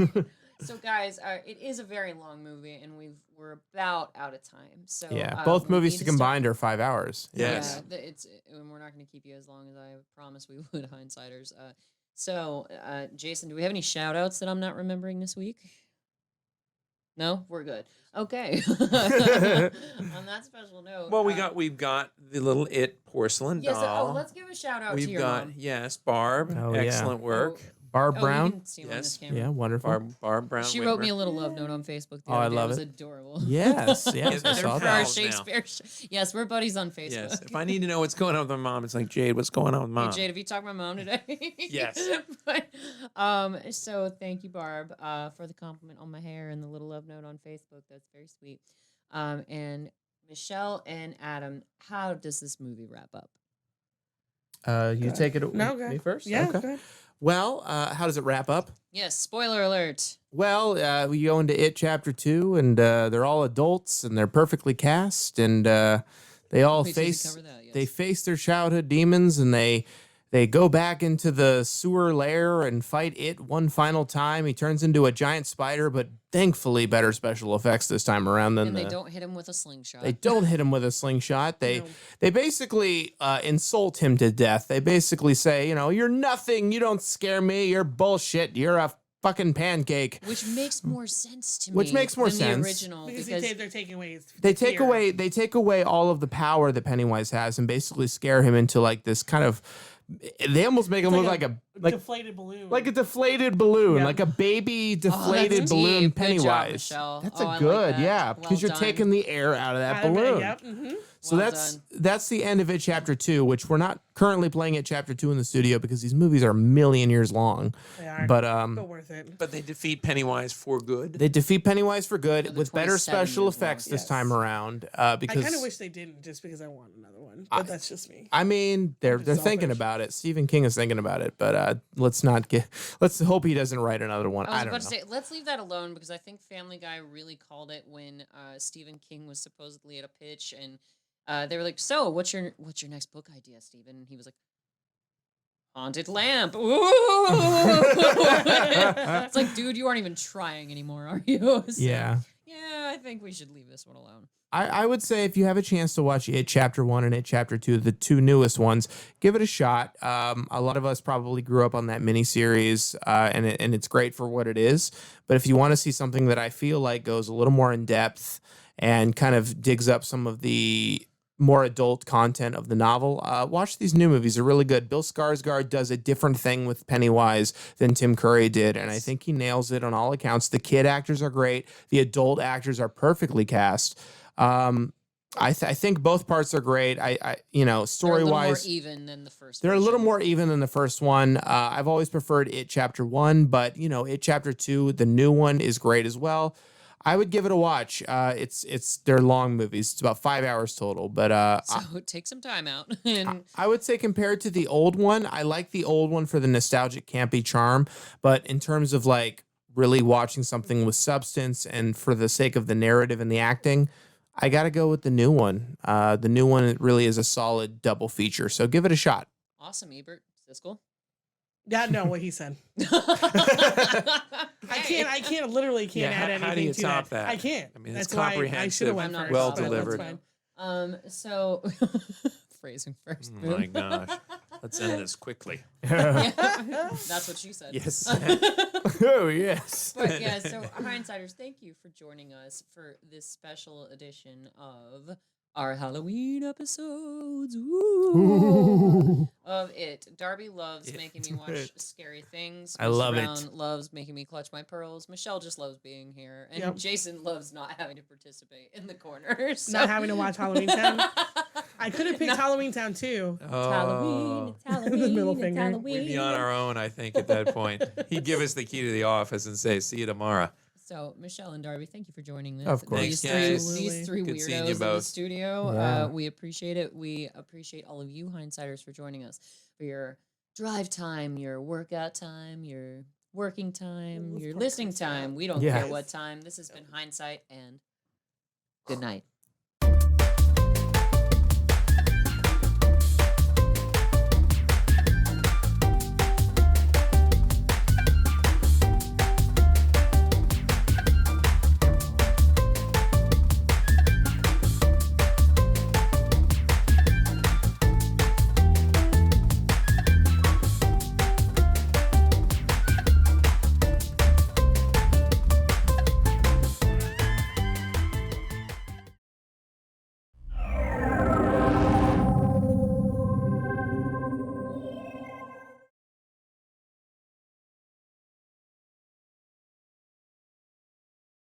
So, guys, it is a very long movie, and we're about out of time. So, Yeah. Both we movies need to start- combined are 5 hours. Yes. Yeah, and we're not going to keep you as long as I promised we would, hindsighters. So, Jason, do we have any shout outs that I'm not remembering this week? No, we're good. Okay. On that special note. Well, we've got the little It porcelain Yes. doll. Let's give a shout out We've to your got mom. yes, Barb. Oh, yeah. Excellent work. Barb You Brown. can see 'em on Yes. this camera. Yeah, wonderful. Barb Brown. She wrote me a Whitmer. little love note on Facebook. The Oh, I other day. love It was it. adorable. Yes, yes, Yes, I they're saw For our pals that. now. Shakespeare. Yes, we're buddies on Facebook. Yes. If I need to know what's going on with my mom, it's like, Jade, what's going on with mom? Hey, Jade, have you talked to my mom today? Yes. But, so thank you, Barb, for the compliment on my hair and the little love note on Facebook. That's very sweet. And Michelle and Adam, how does this movie wrap up? You take it No, me okay. first? Yeah. Okay. Good. Well, how does it wrap up? Yes, spoiler alert. Well, we go into It Chapter 2, and they're all adults, and they're perfectly cast, and they all We didn't face cover that, yes. they face their childhood demons, and they go back into the sewer lair and fight It one final time. He turns into a giant spider, but thankfully better special effects this time around than And they the- don't hit him with a slingshot. They don't hit him with a slingshot. They No. they basically insult him to death. They basically say, you're nothing. You don't scare me. You're bullshit. You're a fucking pancake. Which makes more sense to me. Which makes more than sense. The original Because they're taking away his They take fear. away all of the power that Pennywise has and basically scare him into like this kind of. They almost make him look like a deflated balloon. like a deflated balloon, Yeah. like a baby deflated that's balloon deep. Good job, Pennywise. Michelle. That's Oh, I a like good, that. yeah, Well because you're done. taking the air out of that Out of it, balloon. Yep. Mm-hmm. So Well that's the end of It Chapter 2, which we're not currently playing It Chapter 2 in the studio because these movies are a million years long. They are. But But worth it. But they defeat Pennywise for good. they defeat Pennywise for good Another with better 27 special years long. effects this Yes. time around. I Because kind of wish they didn't, just because I want another one. But that's just me. I mean, they're just thinking selfish. about it. Stephen King is thinking about it, but let's hope he doesn't write another one. I was I don't about know. to say, let's leave that alone because I think Family Guy really called it when Stephen King was supposedly at a pitch and they were like, "So, what's your next book idea, Stephen?" And he was like, "Haunted Lamp." Ooh! It's like, dude, you aren't even trying anymore, are you? So, Yeah. Yeah, I think we should leave this one alone. I would say if you have a chance to watch It Chapter 1 and It Chapter 2, the two newest ones, give it a shot. A lot of us probably grew up on that miniseries, and it's great for what it is. But if you want to see something that I feel like goes a little more in depth and kind of digs up some of the more adult content of the novel, watch these new movies. They're really good. Bill Skarsgård does a different thing with Pennywise than Tim Curry did, and I think he nails it on all accounts. The kid actors are great. The adult actors are perfectly cast. I think both parts are great. I story wise, more even than the first. they're a little version. more even than the first one. I've always preferred It Chapter 1, but It Chapter 2, the new one, is great as well. I would give it a watch. They're long movies. It's about 5 hours total, but So take some time out. And I would say compared to the old one, I like the old one for the nostalgic campy charm, but in terms of like really watching something with substance and for the sake of the narrative and the acting, I got to go with the new one. The new one really is a solid double feature, so give it a shot. awesome, Ebert. Siskel. Yeah, no, what he said. I literally can't add anything how do you to top that? I can't. I mean, that's it's why I comprehensive, should have went I'm not first. well but that's delivered. fine. So phrasing first. Oh my gosh. Let's end this quickly. Yeah, that's what she said. Yes. Oh, yes. But yeah, so Hindsiders, thank you for joining us for this special edition of our Halloween episodes of It. Darby loves making me watch scary things. I love it. Brown loves making me clutch my pearls. Michelle just loves being here. And Yep. Jason loves not having to participate in the corner. So. Not having to watch Halloween Town. I could have picked Halloween Town too. It's Halloween, it's Halloween, Middle it's finger. Halloween. We'd be on our own, I think, at that point. He'd give us the key to the office and say, see you tomorrow. So, Michelle and Darby, thank you for joining us. Of course. These Thanks, three, guys. these three Good seeing weirdos you in the both. studio. Yeah. We appreciate it. We appreciate all of you Hindsiders for joining us for your drive time, your workout time, your working time, Let's your park listening this out. time. We don't Yes. care what time. This has been Hindsight, and good night.